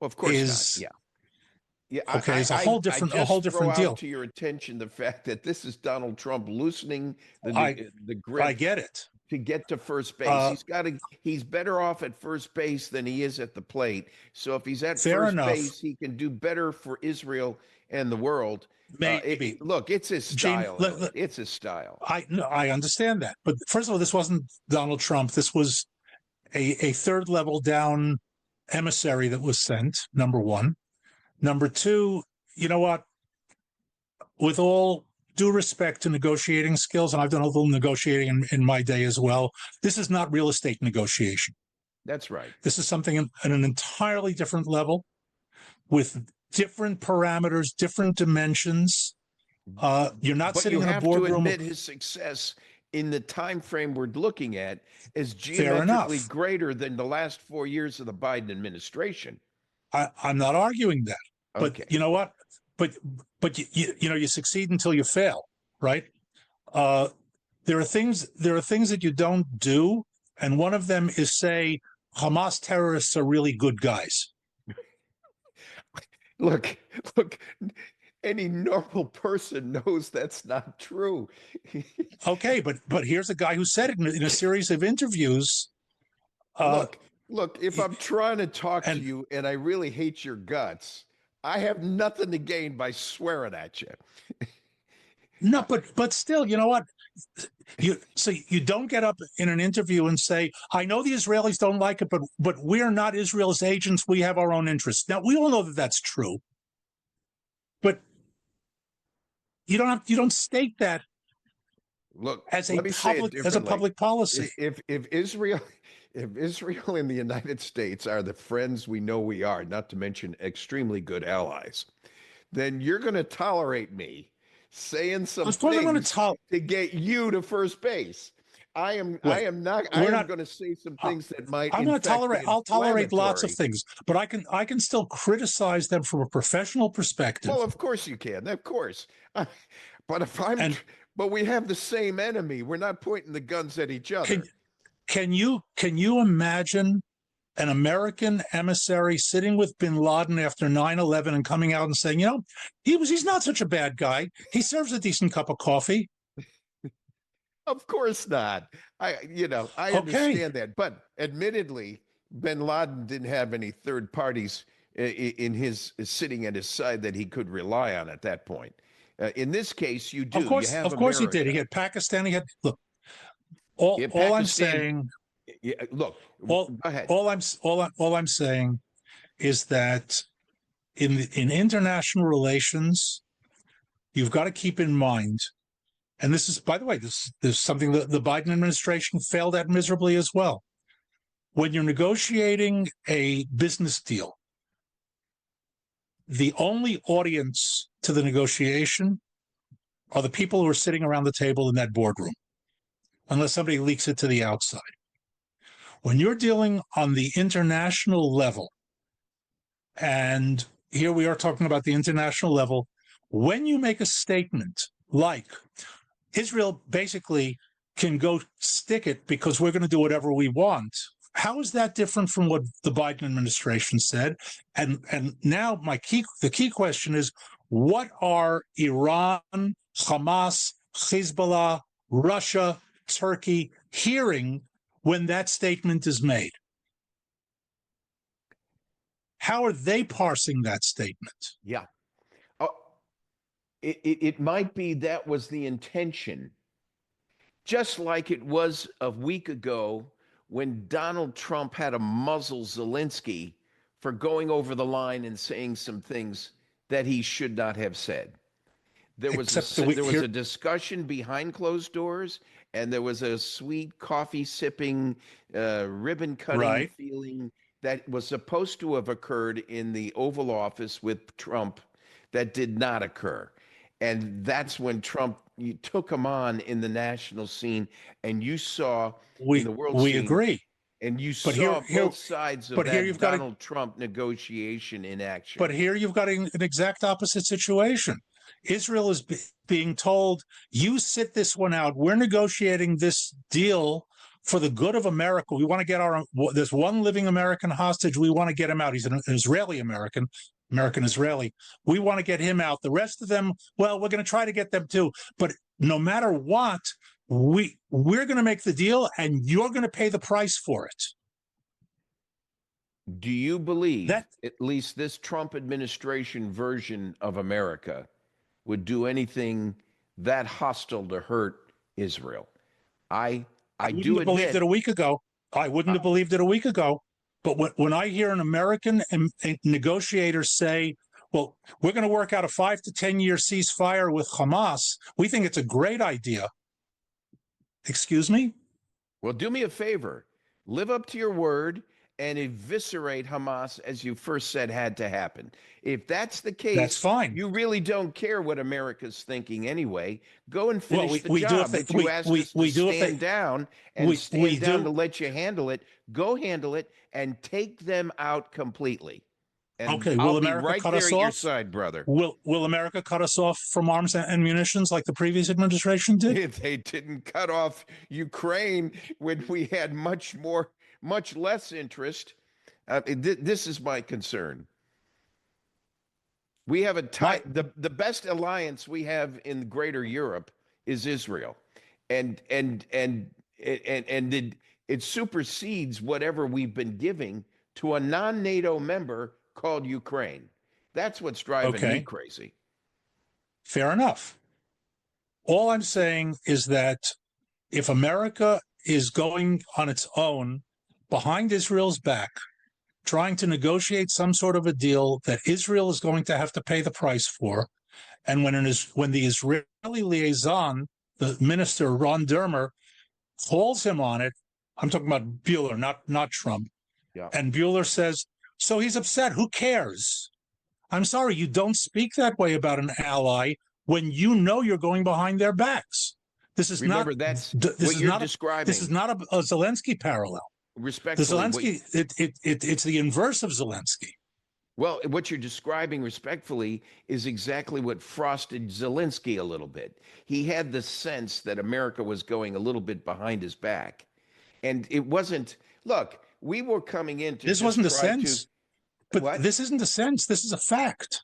well, of course not. Yeah. Okay, it's a whole different deal. To your attention the fact that this is Donald Trump loosening the grip. I get it. To get to first base, he's better off at first base than he is at the plate. So if he's at first base, he can do better for Israel and the world. Maybe. Look, it's his style. Gene, it's his style. I understand that. But first of all, this wasn't Donald Trump. This was a third level down emissary that was sent, number one. Number two, you know what? With all due respect to negotiating skills, and I've done a little negotiating in my day as well, this is not real estate negotiation. That's right. This is something at an entirely different level with different parameters, different dimensions. You're not sitting in a boardroom. You have to admit his success in the time frame we're looking at is geometrically greater than the last 4 years of the Biden administration. I'm not arguing that. But okay. You know what? But you succeed until you fail, right? There are things that you don't do, and one of them is say Hamas terrorists are really good guys. Look, any normal person knows that's not true. Okay, but here's a guy who said it in a series of interviews. Look, if I'm trying to talk to you and I really hate your guts, I have nothing to gain by swearing at you. No, but still, you know what? You don't get up in an interview and say, I know the Israelis don't like it, but we're not Israel's agents. We have our own interests. Now, we all know that that's true. But you don't state that as a public policy. If Israel and the United States are the friends we know we are, not to mention extremely good allies, then you're going to tolerate me saying some things to get you to first base. I am not going to say some things that might. I'm going to tolerate. I'll tolerate lots of things, but I can still criticize them from a professional perspective. Well, of course you can. Of course, but we have the same enemy. We're not pointing the guns at each other. Can you imagine an American emissary sitting with bin Laden after 9/11 and coming out and saying, he's not such a bad guy. He serves a decent cup of coffee. Of course not. I understand that. But admittedly, bin Laden didn't have any third parties in his sitting at his side that he could rely on at that point. In this case, you do. Of course he did. He had Pakistan. He had all I'm saying. Yeah, look. Go ahead. All I'm saying is that in international relations, you've got to keep in mind. And this is, by the way, this is something that the Biden administration failed at miserably as well. When you're negotiating a business deal, the only audience to the negotiation are the people who are sitting around the table in that boardroom, unless somebody leaks it to the outside. When you're dealing on the international level, and here we are talking about the international level, when you make a statement like Israel basically can go stick it because we're going to do whatever we want, how is that different from what the Biden administration said? And now the key question is, what are Iran, Hamas, Hezbollah, Russia, Turkey hearing when that statement is made? How are they parsing that statement? Yeah. It might be that was the intention, just like it was a week ago when Donald Trump had to muzzle Zelensky for going over the line and saying some things that he should not have said. There was a discussion behind closed doors, and there was a sweet coffee sipping, ribbon cutting feeling that was supposed to have occurred in the Oval Office with Trump that did not occur. And that's when Trump, you took him on in the national scene, and you saw in the world scene. We agree. And you saw both sides of that Donald Trump negotiation in action. But here you've got an exact opposite situation. Israel is being told, you sit this one out. We're negotiating this deal for the good of America. We want to get there's one living American hostage. We want to get him out. He's an Israeli-American. American-Israeli. We want to get him out. The rest of them, well, we're going to try to get them too. But no matter what, we're going to make the deal, and you're going to pay the price for it. Do you believe that at least this Trump administration version of America would do anything that hostile to hurt Israel? I do admit, believed it a week ago. I wouldn't have believed it a week ago. But when I hear an American negotiator say, well, we're going to work out a 5 to 10 year ceasefire with Hamas, we think it's a great idea. Excuse me? Well, do me a favor. Live up to your word and eviscerate Hamas, as you first said had to happen. If that's the case, that's fine. You really don't care what America's thinking anyway. Go and finish the job that you asked us to stand down and stand down to let you handle it. Go handle it and take them out completely. And okay, will America cut us off? Your side, brother. Will America cut us off from arms and munitions like the previous administration did? They didn't cut off Ukraine when we had much less interest. This is my concern. We have the best alliance we have in greater Europe is Israel, and it supersedes whatever we've been giving to a non-NATO member called Ukraine. That's what's driving me crazy. Fair enough. All I'm saying is that if America is going on its own behind Israel's back, trying to negotiate some sort of a deal that Israel is going to have to pay the price for, and when the Israeli liaison, the minister Ron Dermer, calls him on it, I'm talking about Bueller, not Trump, and Bueller says, so he's upset. Who cares? I'm sorry, you don't speak that way about an ally when you know you're going behind their backs. This is Remember, that's what you're describing. This is not a Zelensky parallel. Respectfully, Zelensky, it's the inverse of Zelensky. Well, what you're describing respectfully is exactly what frosted Zelensky a little bit. He had the sense that America was going a little bit behind his back. And it wasn't, look, we were coming into this wasn't a sense. But this isn't a sense. This is a fact.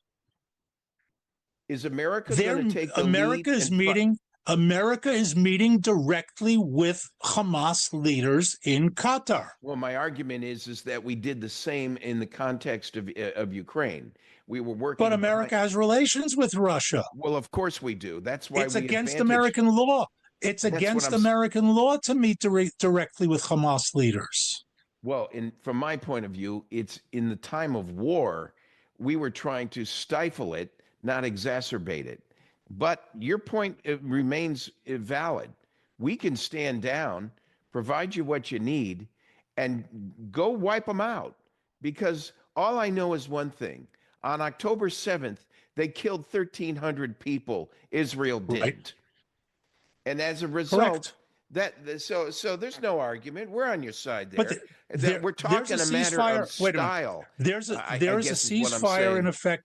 Is America going to take the America lead? America is meeting directly with Hamas leaders in Qatar. Well, my argument is that we did the same in the context of Ukraine. We were working. But America has relations with Russia. Well, of course we do. That's why it's against American law. It's against American law to meet directly with Hamas leaders. Well, from my point of view, it's in the time of war, we were trying to stifle it, not exacerbate it. But your point remains valid. We can stand down, provide you what you need, and go wipe them out. Because all I know is one thing. On October 7th, They killed 1,300 people. Israel didn't. Right. And as a result, Correct. so there's no argument. We're on your side But there. We're there's talking a a matter ceasefire. of Wait a minute. style. There's I a guess is what I'm ceasefire in saying. effect.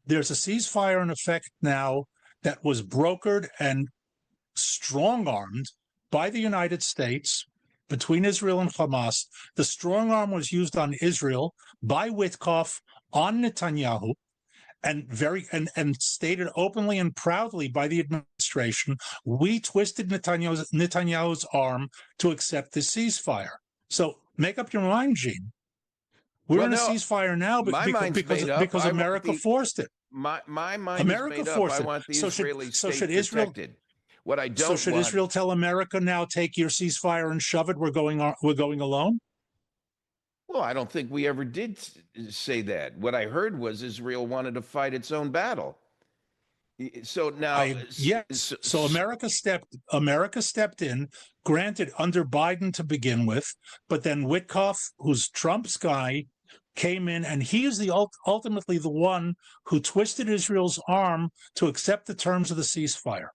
There's a ceasefire in effect now that was brokered and strong-armed by the United States between Israel and Hamas. The strong arm was used on Israel by Witkoff on Netanyahu, and stated openly and proudly by the administration, we twisted Netanyahu's arm to accept this ceasefire. So make up your mind, Gene. We're in a ceasefire now because America forced it. My mind America is made forced up. I it. want the So Israeli state should Israel protected. What I don't should want, Israel tell America now, take your ceasefire and shove it? We're going alone. well, I don't think we ever did say that. What I heard was Israel wanted to fight its own battle. So now, Yes. So America stepped in, granted under Biden to begin with, but then Witkoff, who's Trump's guy, came in, and he is ultimately the one who twisted Israel's arm to accept the terms of the ceasefire.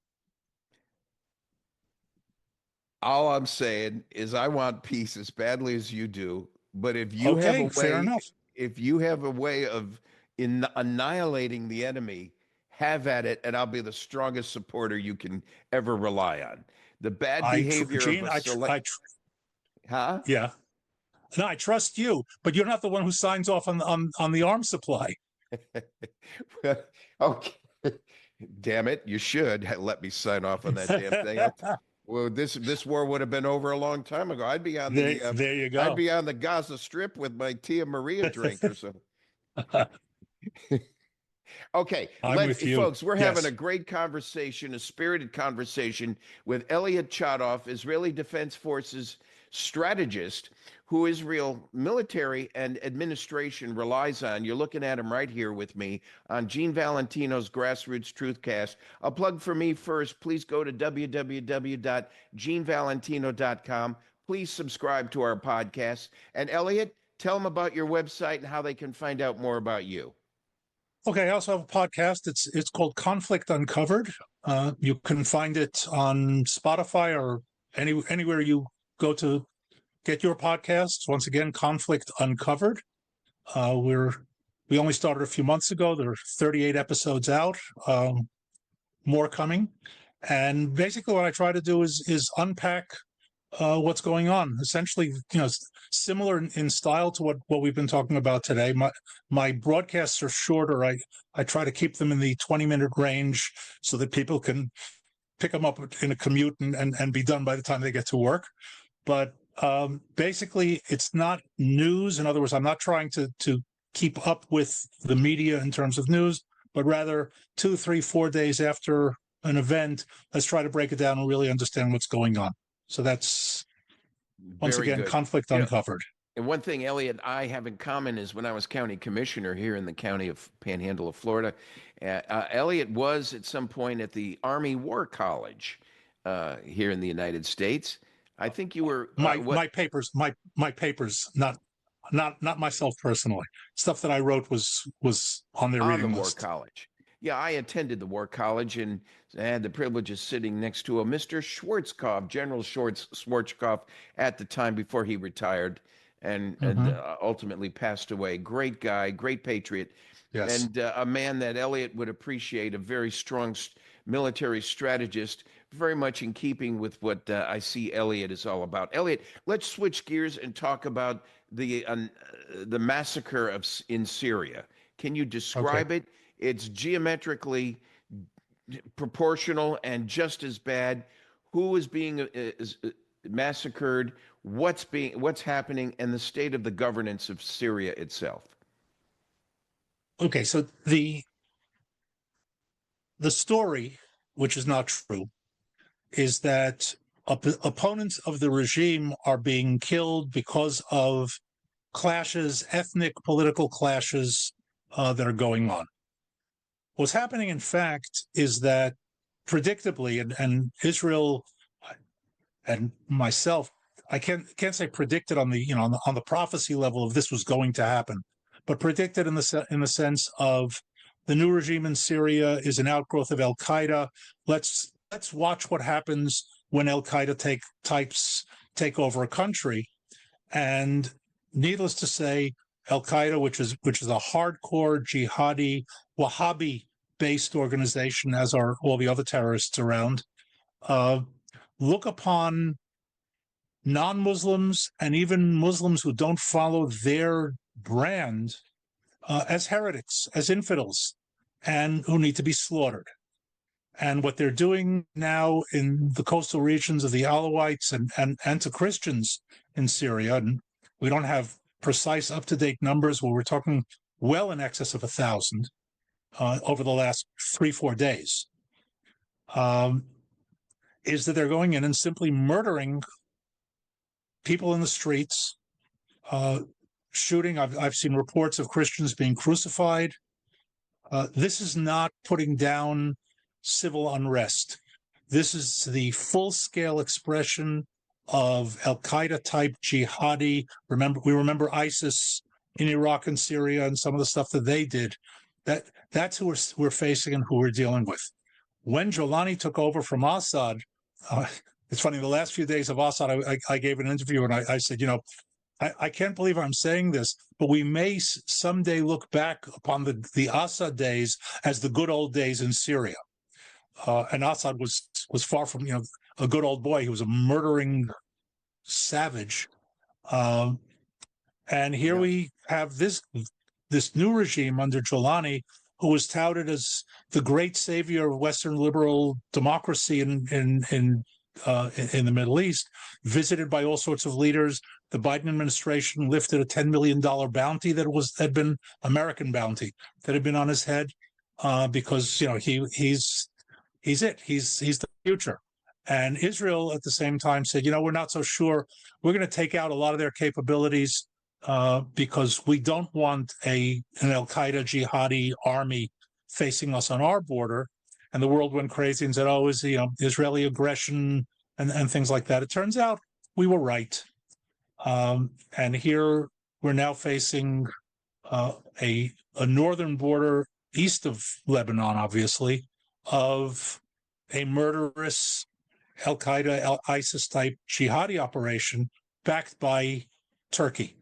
all I'm saying is I want peace as badly as you do. But if you have a way, fair enough. if you have a way of annihilating the enemy, have at it, and I'll be the strongest supporter you can ever rely on. The bad behavior Gene, of a select, huh? Yeah. No, I trust you, but you're not the one who signs off on the arms supply. Okay. Damn it, you should let me sign off on that damn thing. Well, this war would have been over a long time ago. I'd be on the there you go. I'd be on the Gaza Strip with my Tia Maria drink or something. Okay, I'm with you. folks, we're having Yes. a great conversation, a spirited conversation with Elliot Chodoff, Israeli Defense Forces strategist, who Israel military and administration relies on. You're looking at him right here with me on Gene Valentino's Grassroots Truthcast. A plug for me first. Please go to www.genevalentino.com. Please subscribe to our podcast. And Elliot, tell them about your website and how they can find out more about you. Okay, I also have a podcast. It's called Conflict Uncovered. You can find it on Spotify or anywhere you go to get your podcasts. Once again, Conflict Uncovered. We only started a few months ago. There are 38 episodes out, more coming. And basically what I try to do is unpack what's going on. Essentially, similar in style to what we've been talking about today. My broadcasts are shorter. I try to keep them in the 20-minute range so that people can pick them up in a commute and be done by the time they get to work. But basically, it's not news. In other words, I'm not trying to keep up with the media in terms of news, but rather 2, 3, 4 days after an event, let's try to break it down and really understand what's going on. So that's, once Very again, good. Conflict Uncovered. And one thing Elliot and I have in common is when I was county commissioner here in the county of Panhandle of Florida, Elliot was at some point at the Army War College here in the United States. I think you were My papers, not myself personally. Stuff that I wrote was on their reading the War list. College. Yeah, I attended the War College and I had the privilege of sitting next to a Mr. Schwarzkopf, General Schwarzkopf, at the time before he retired and ultimately passed away. Great guy, great patriot, Yes. and a man that Elliot would appreciate, a very strong military strategist, very much in keeping with what I see Elliot is all about. Elliot, let's switch gears and talk about the massacre in Syria. Can you describe it? It's geometrically proportional and just as bad. Who is being massacred? What's happening, and the state of the governance of Syria itself? Okay, so the story, which is not true, is that opponents of the regime are being killed because of clashes, ethnic, political clashes that are going on. What's happening, in fact, is that predictably, and Israel and myself, I can't say predicted on the on the prophecy level of this was going to happen, but predicted in the sense of the new regime in Syria is an outgrowth of Al Qaeda. Let's watch what happens when Al Qaeda types take over a country. And needless to say, Al Qaeda, which is a hardcore jihadi Wahhabi-based organization, as are all the other terrorists around, look upon non-Muslims and even Muslims who don't follow their brand as heretics, as infidels, and who need to be slaughtered. And what they're doing now in the coastal regions of the Alawites and to Christians in Syria, and we don't have precise up-to-date numbers, but we're talking well in excess of 1,000 over the last 3-4 days, is that they're going in and simply murdering people in the streets, shooting. I've seen reports of Christians being crucified. This is not putting down civil unrest. This is the full-scale expression of Al-Qaeda-type jihadi. We remember ISIS in Iraq and Syria and some of the stuff that they did. That's who we're facing and who we're dealing with. When Jolani took over from Assad, it's funny, the last few days of Assad, I gave an interview and I said, I can't believe I'm saying this, but we may someday look back upon the Assad days as the good old days in Syria. And Assad was far from a good old boy. He was a murdering savage. And here we have this new regime under Jolani, who was touted as the great savior of Western liberal democracy in the Middle East, visited by all sorts of leaders. The Biden administration lifted a $10 million bounty that had been American bounty that had been on his head because he's the future. And Israel at the same time said, we're not so sure. We're going to take out a lot of their capabilities because we don't want an Al-Qaeda jihadi army facing us on our border. And the world went crazy and said, is Israeli aggression and things like that. It turns out we were right. And here we're now facing a northern border east of Lebanon, obviously, of a murderous Al-Qaeda, ISIS-type jihadi operation backed by Turkey.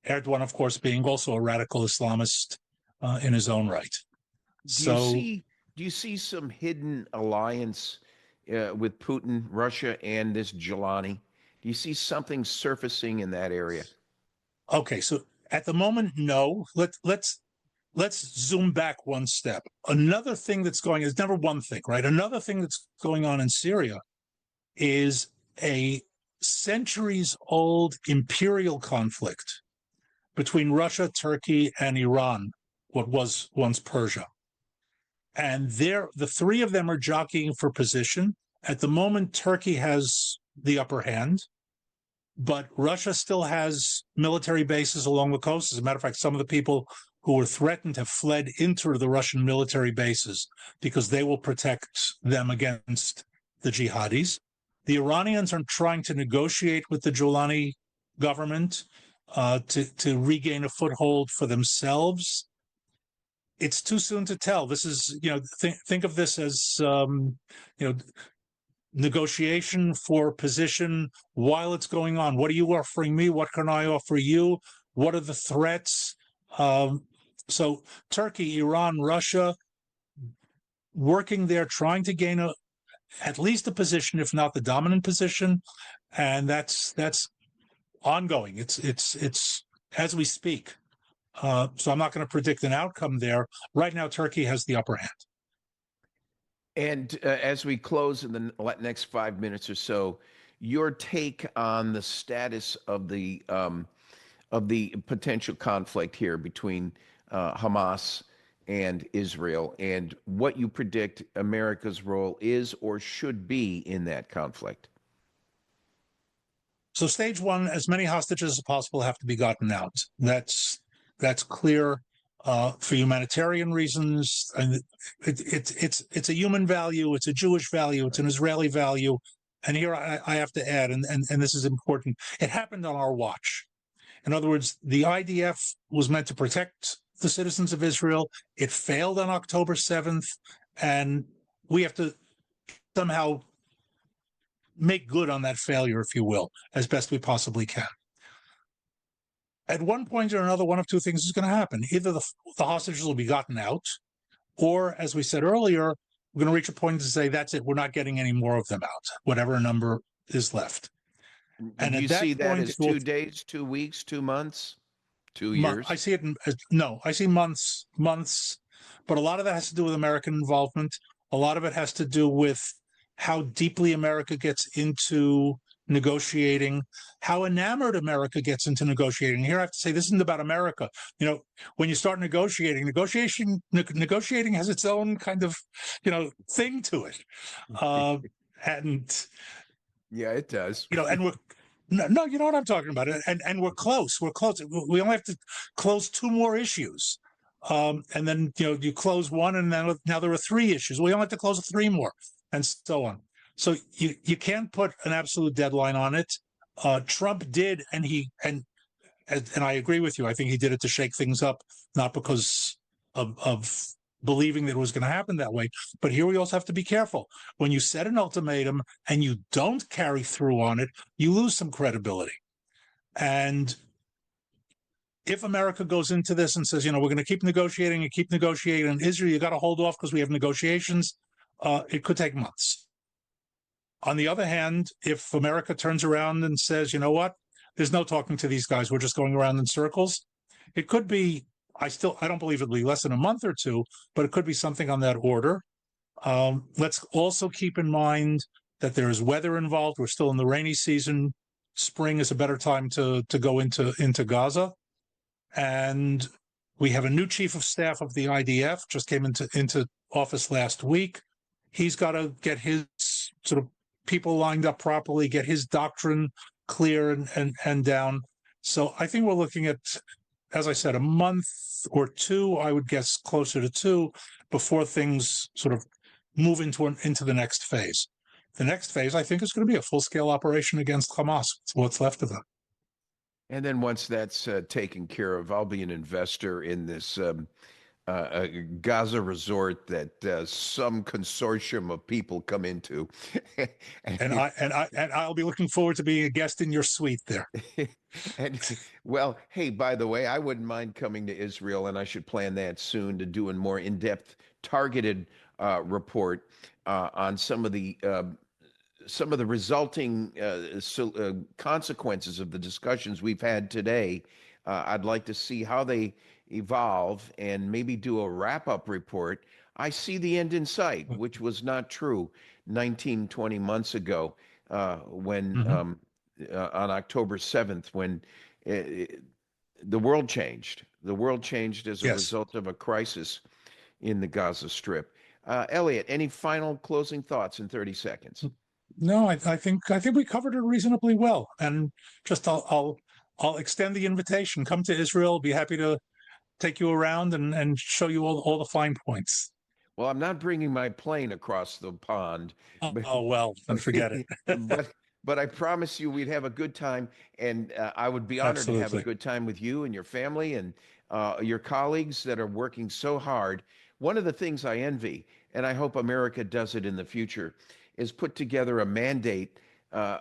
Erdogan, of course, being also a radical Islamist in his own right. Do you see some hidden alliance with Putin, Russia, and this Jolani? Do you see something surfacing in that area? Okay, so at the moment, no. Let's zoom back one step. Another thing that's going is never one thing, right? Another thing that's going on in Syria is a centuries-old imperial conflict between Russia, Turkey, and Iran, what was once Persia. And the three of them are jockeying for position. At the moment, Turkey has the upper hand, but Russia still has military bases along the coast. As a matter of fact, some of the people who were threatened have fled into the Russian military bases because they will protect them against the jihadis. The Iranians are trying to negotiate with the Jolani government to regain a foothold for themselves. It's too soon to tell. This is, think of this as, negotiation for position while it's going on. What are you offering me? What can I offer you? What are the threats? So Turkey, Iran, Russia, working there, trying to gain at least a position, if not the dominant position, and that's ongoing. It's as we speak. So I'm not going to predict an outcome there. Right now, Turkey has the upper hand. And as we close in the next 5 minutes or so, your take on the status of the potential conflict here between Hamas and Israel, and what you predict America's role is or should be in that conflict. So stage one, as many hostages as possible have to be gotten out. That's clear for humanitarian reasons. And it's a human value, it's a Jewish value, it's an Israeli value. And here I have to add, and this is important, it happened on our watch. In other words, the IDF was meant to protect the citizens of Israel. It failed on October 7th, and we have to somehow make good on that failure, if you will, as best we possibly can. At one point or another, one of two things is going to happen. Either the hostages will be gotten out, or, as we said earlier, we're going to reach a point to say, that's it, we're not getting any more of them out, whatever number is left. And do you at that see that point, as 2 days, 2 weeks, 2 months, 2 years? I see it no, I see months, but a lot of that has to do with American involvement. A lot of it has to do with how deeply America gets into negotiating, how enamored America gets into negotiating. Here I have to say, this isn't about America. You know, when you start negotiating has its own kind of, thing to it. And yeah, it does. and we're no, you know what I'm talking about. And we're close. We're close. We only have to close 2 more issues. And then, you close one, and then now there are 3 issues. We only have to close 3 more, and so on. So you can't put an absolute deadline on it. Trump did, and I agree with you. I think he did it to shake things up, not because of believing that it was going to happen that way. But here we also have to be careful. When you set an ultimatum and you don't carry through on it, you lose some credibility. And if America goes into this and says, we're going to keep negotiating, and Israel, you got to hold off because we have negotiations, it could take months. On the other hand, if America turns around and says, you know what, there's no talking to these guys, we're just going around in circles, it could be, I don't believe it'll be less than a month or 2, but it could be something on that order. Let's also keep in mind that there is weather involved. We're still in the rainy season. Spring is a better time to go into Gaza. And we have a new chief of staff of the IDF, just came into office last week. He's got to get his sort of people lined up properly, get his doctrine clear and down. So I think we're looking at, as I said, a month or 2, I would guess closer to 2, before things sort of move into the next phase. The next phase, I think, is going to be a full-scale operation against Hamas. It's what's left of them. And then once that's taken care of, I'll be an investor in this Gaza resort that some consortium of people come into. and I'll be looking forward to being a guest in your suite there. And well, hey, by the way, I wouldn't mind coming to Israel, and I should plan that soon to do a more in-depth, targeted report on some of the resulting consequences of the discussions we've had today. I'd like to see how they evolve and maybe do a wrap-up report. I see the end in sight, which was not true 19, 20 months ago when on October 7th, when the world changed. The world changed as a result of a crisis in the Gaza Strip. Elliot, any final closing thoughts in 30 seconds? No, I think we covered it reasonably well. And just I'll extend the invitation. Come to Israel. Be happy to take you around and show you all the fine points. Well, I'm not bringing my plane across the pond. Oh well, then forget it. But I promise you we'd have a good time, and I would be honored to have a good time with you and your family and your colleagues that are working so hard. One of the things I envy, and I hope America does it in the future, is put together a mandate,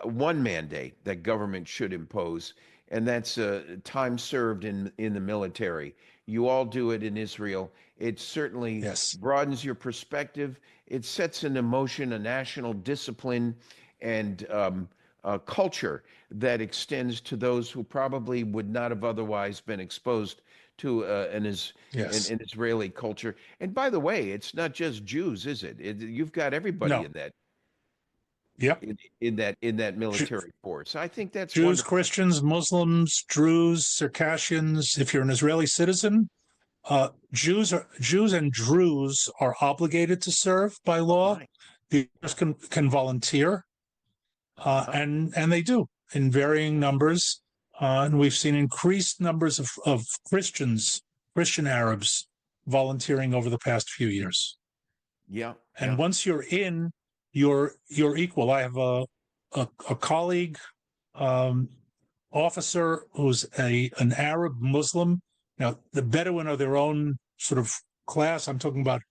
one mandate that government should impose, and that's time served in the military. You all do it in Israel. It certainly broadens your perspective. It sets into motion a national discipline and a culture that extends to those who probably would not have otherwise been exposed to an Israeli culture. And by the way, it's not just Jews, is it? You've got everybody in that. Yep. In that military force. I think that's Jews, wonderful. Christians, Muslims, Druze, Circassians. If you're an Israeli citizen, Jews and Druze are obligated to serve by law. Right. The others can volunteer, and they do in varying numbers. And we've seen increased numbers of Christian Arabs volunteering over the past few years. Yeah. And once you're in, you're equal. I have a colleague, officer who's an Arab Muslim Now, the Bedouin are their own sort of class. I'm talking about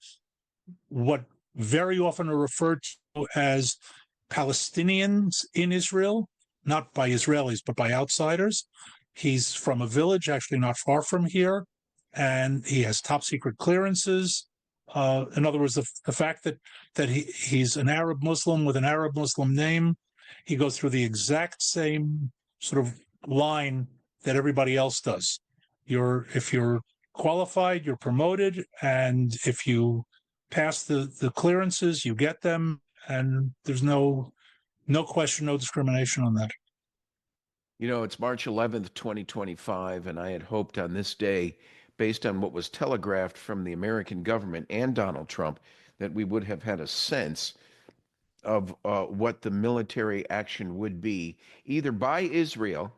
what very often are referred to as Palestinians in Israel, not by Israelis, but by outsiders. He's from a village actually not far from here, and he has top secret clearances. In other words, the fact that he's an Arab Muslim with an Arab Muslim name, he goes through the exact same sort of line that everybody else does. If you're qualified, you're promoted, and if you pass the clearances, you get them, and there's no question, no discrimination on that. You know, it's March 11th, 2025, and I had hoped on this day, based on what was telegraphed from the American government and Donald Trump, that we would have had a sense of what the military action would be, either by Israel,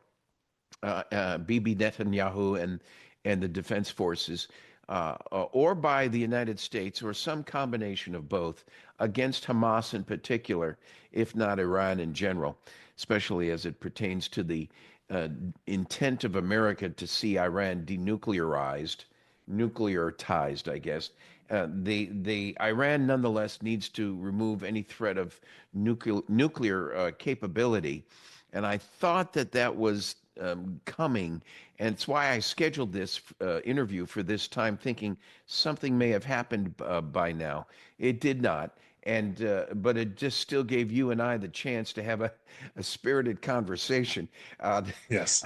Bibi Netanyahu and the defense forces, or by the United States, or some combination of both, against Hamas in particular, if not Iran in general, especially as it pertains to the intent of America to see Iran denuclearized, nuclearized, I guess. The Iran nonetheless needs to remove any threat of nuclear capability, and I thought that was coming, and it's why I scheduled this interview for this time, thinking something may have happened by now. It did not, and but it just still gave you and I the chance to have a spirited conversation. Yes.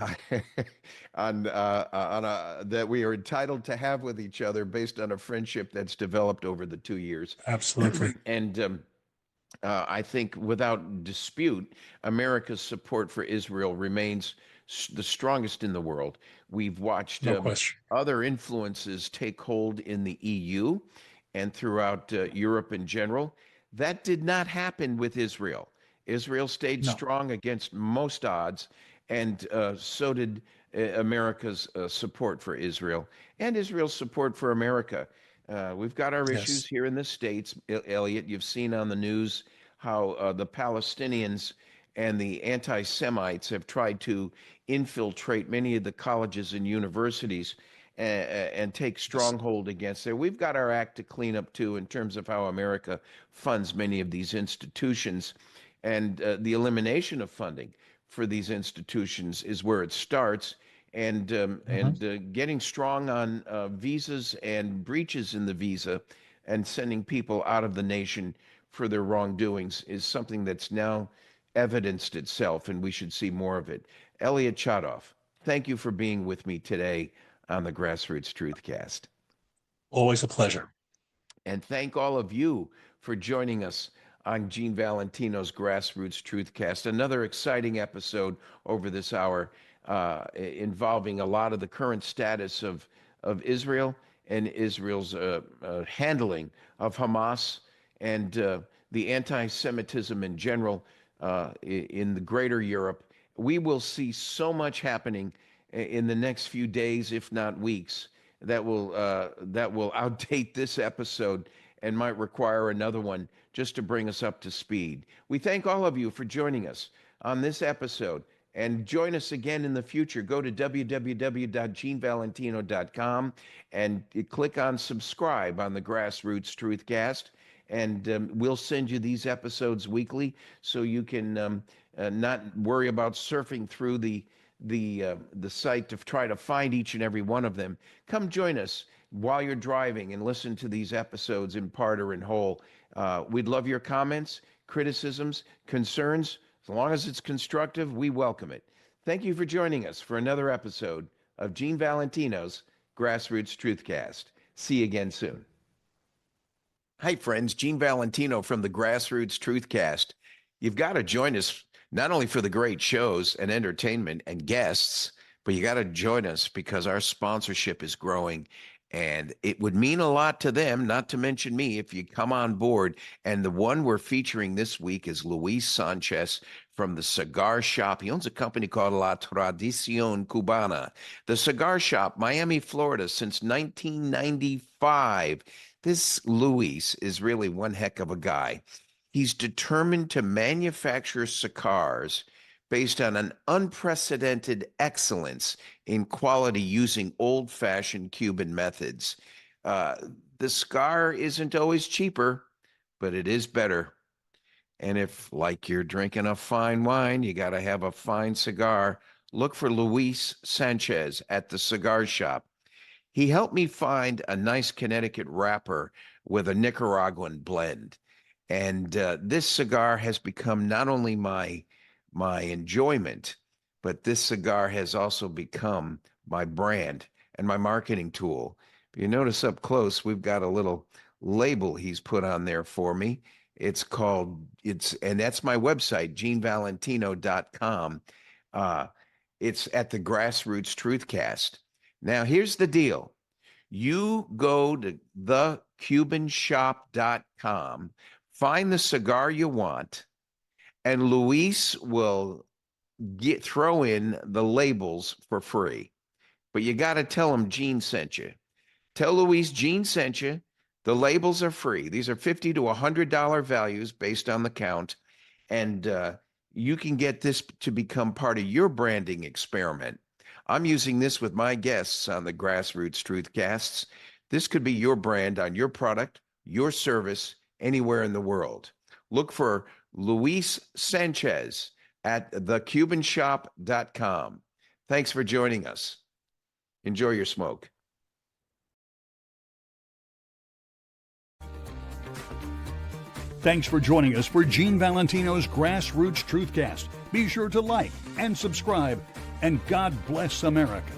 on that we are entitled to have with each other based on a friendship that's developed over the 2 years. Absolutely. And I think without dispute, America's support for Israel remains the strongest in the world. We've watched other influences take hold in the EU and throughout Europe in general. That did not happen with Israel. Israel stayed strong against most odds, and so did America's support for Israel and Israel's support for America. We've got our issues here in the States. Elliot, you've seen on the news how the Palestinians and the anti-Semites have tried to infiltrate many of the colleges and universities and take stronghold against there. We've got our act to clean up too in terms of how America funds many of these institutions, and the elimination of funding for these institutions is where it starts. And getting strong on visas and breaches in the visa and sending people out of the nation for their wrongdoings is something that's now evidenced itself, and we should see more of it. Elliot Chodoff, thank you for being with me today on the Grassroots Truthcast. Always a pleasure. And thank all of you for joining us on Gene Valentino's Grassroots Truthcast. Another exciting episode over this hour involving a lot of the current status of Israel and Israel's handling of Hamas and the anti-Semitism in general in the greater Europe. We will see so much happening in the next few days, if not weeks, that will outdate this episode and might require another one just to bring us up to speed. We thank all of you for joining us on this episode, and join us again in the future. Go to www.genevalentino.com and click on subscribe on the Grassroots Truthcast, and we'll send you these episodes weekly so you can not worry about surfing through the site to try to find each and every one of them. Come join us while you're driving and listen to these episodes in part or in whole. We'd love your comments, criticisms, concerns. As long as it's constructive, we welcome it. Thank you for joining us for another episode of Gene Valentino's Grassroots Truthcast. See you again soon. Hi, friends. Gene Valentino from the Grassroots Truthcast. You've got to join us not only for the great shows and entertainment and guests, but you got to join us because our sponsorship is growing, and it would mean a lot to them, not to mention me, if you come on board. And the one we're featuring this week is Luis Sanchez from the Cigar Shop. He owns a company called La Tradición Cubana. The Cigar Shop, Miami, Florida, since 1995. This Luis is really one heck of a guy. He's determined to manufacture cigars based on an unprecedented excellence in quality using old-fashioned Cuban methods. The cigar isn't always cheaper, but it is better. And if, like you're drinking a fine wine, you got to have a fine cigar, look for Luis Sanchez at the cigar shop. He helped me find a nice Connecticut wrapper with a Nicaraguan blend. And this cigar has become not only my enjoyment, but this cigar has also become my brand and my marketing tool. If you notice up close, we've got a little label he's put on there for me. And that's my website, genevalentino.com. It's at the Grassroots Truthcast. Now, here's the deal. You go to thecubanshop.com, find the cigar you want, and Luis will throw in the labels for free. But you got to tell him Gene sent you. Tell Luis Gene sent you. The labels are free. These are $50 to $100 values based on the count. And you can get this to become part of your branding experiment. I'm using this with my guests on the Grassroots Truthcasts. This could be your brand on your product, your service, anywhere in the world. Look for Luis Sanchez at thecubanshop.com. Thanks for joining us. Enjoy your smoke. Thanks for joining us for Gene Valentino's Grassroots Truthcast. Be sure to like and subscribe, and God bless America.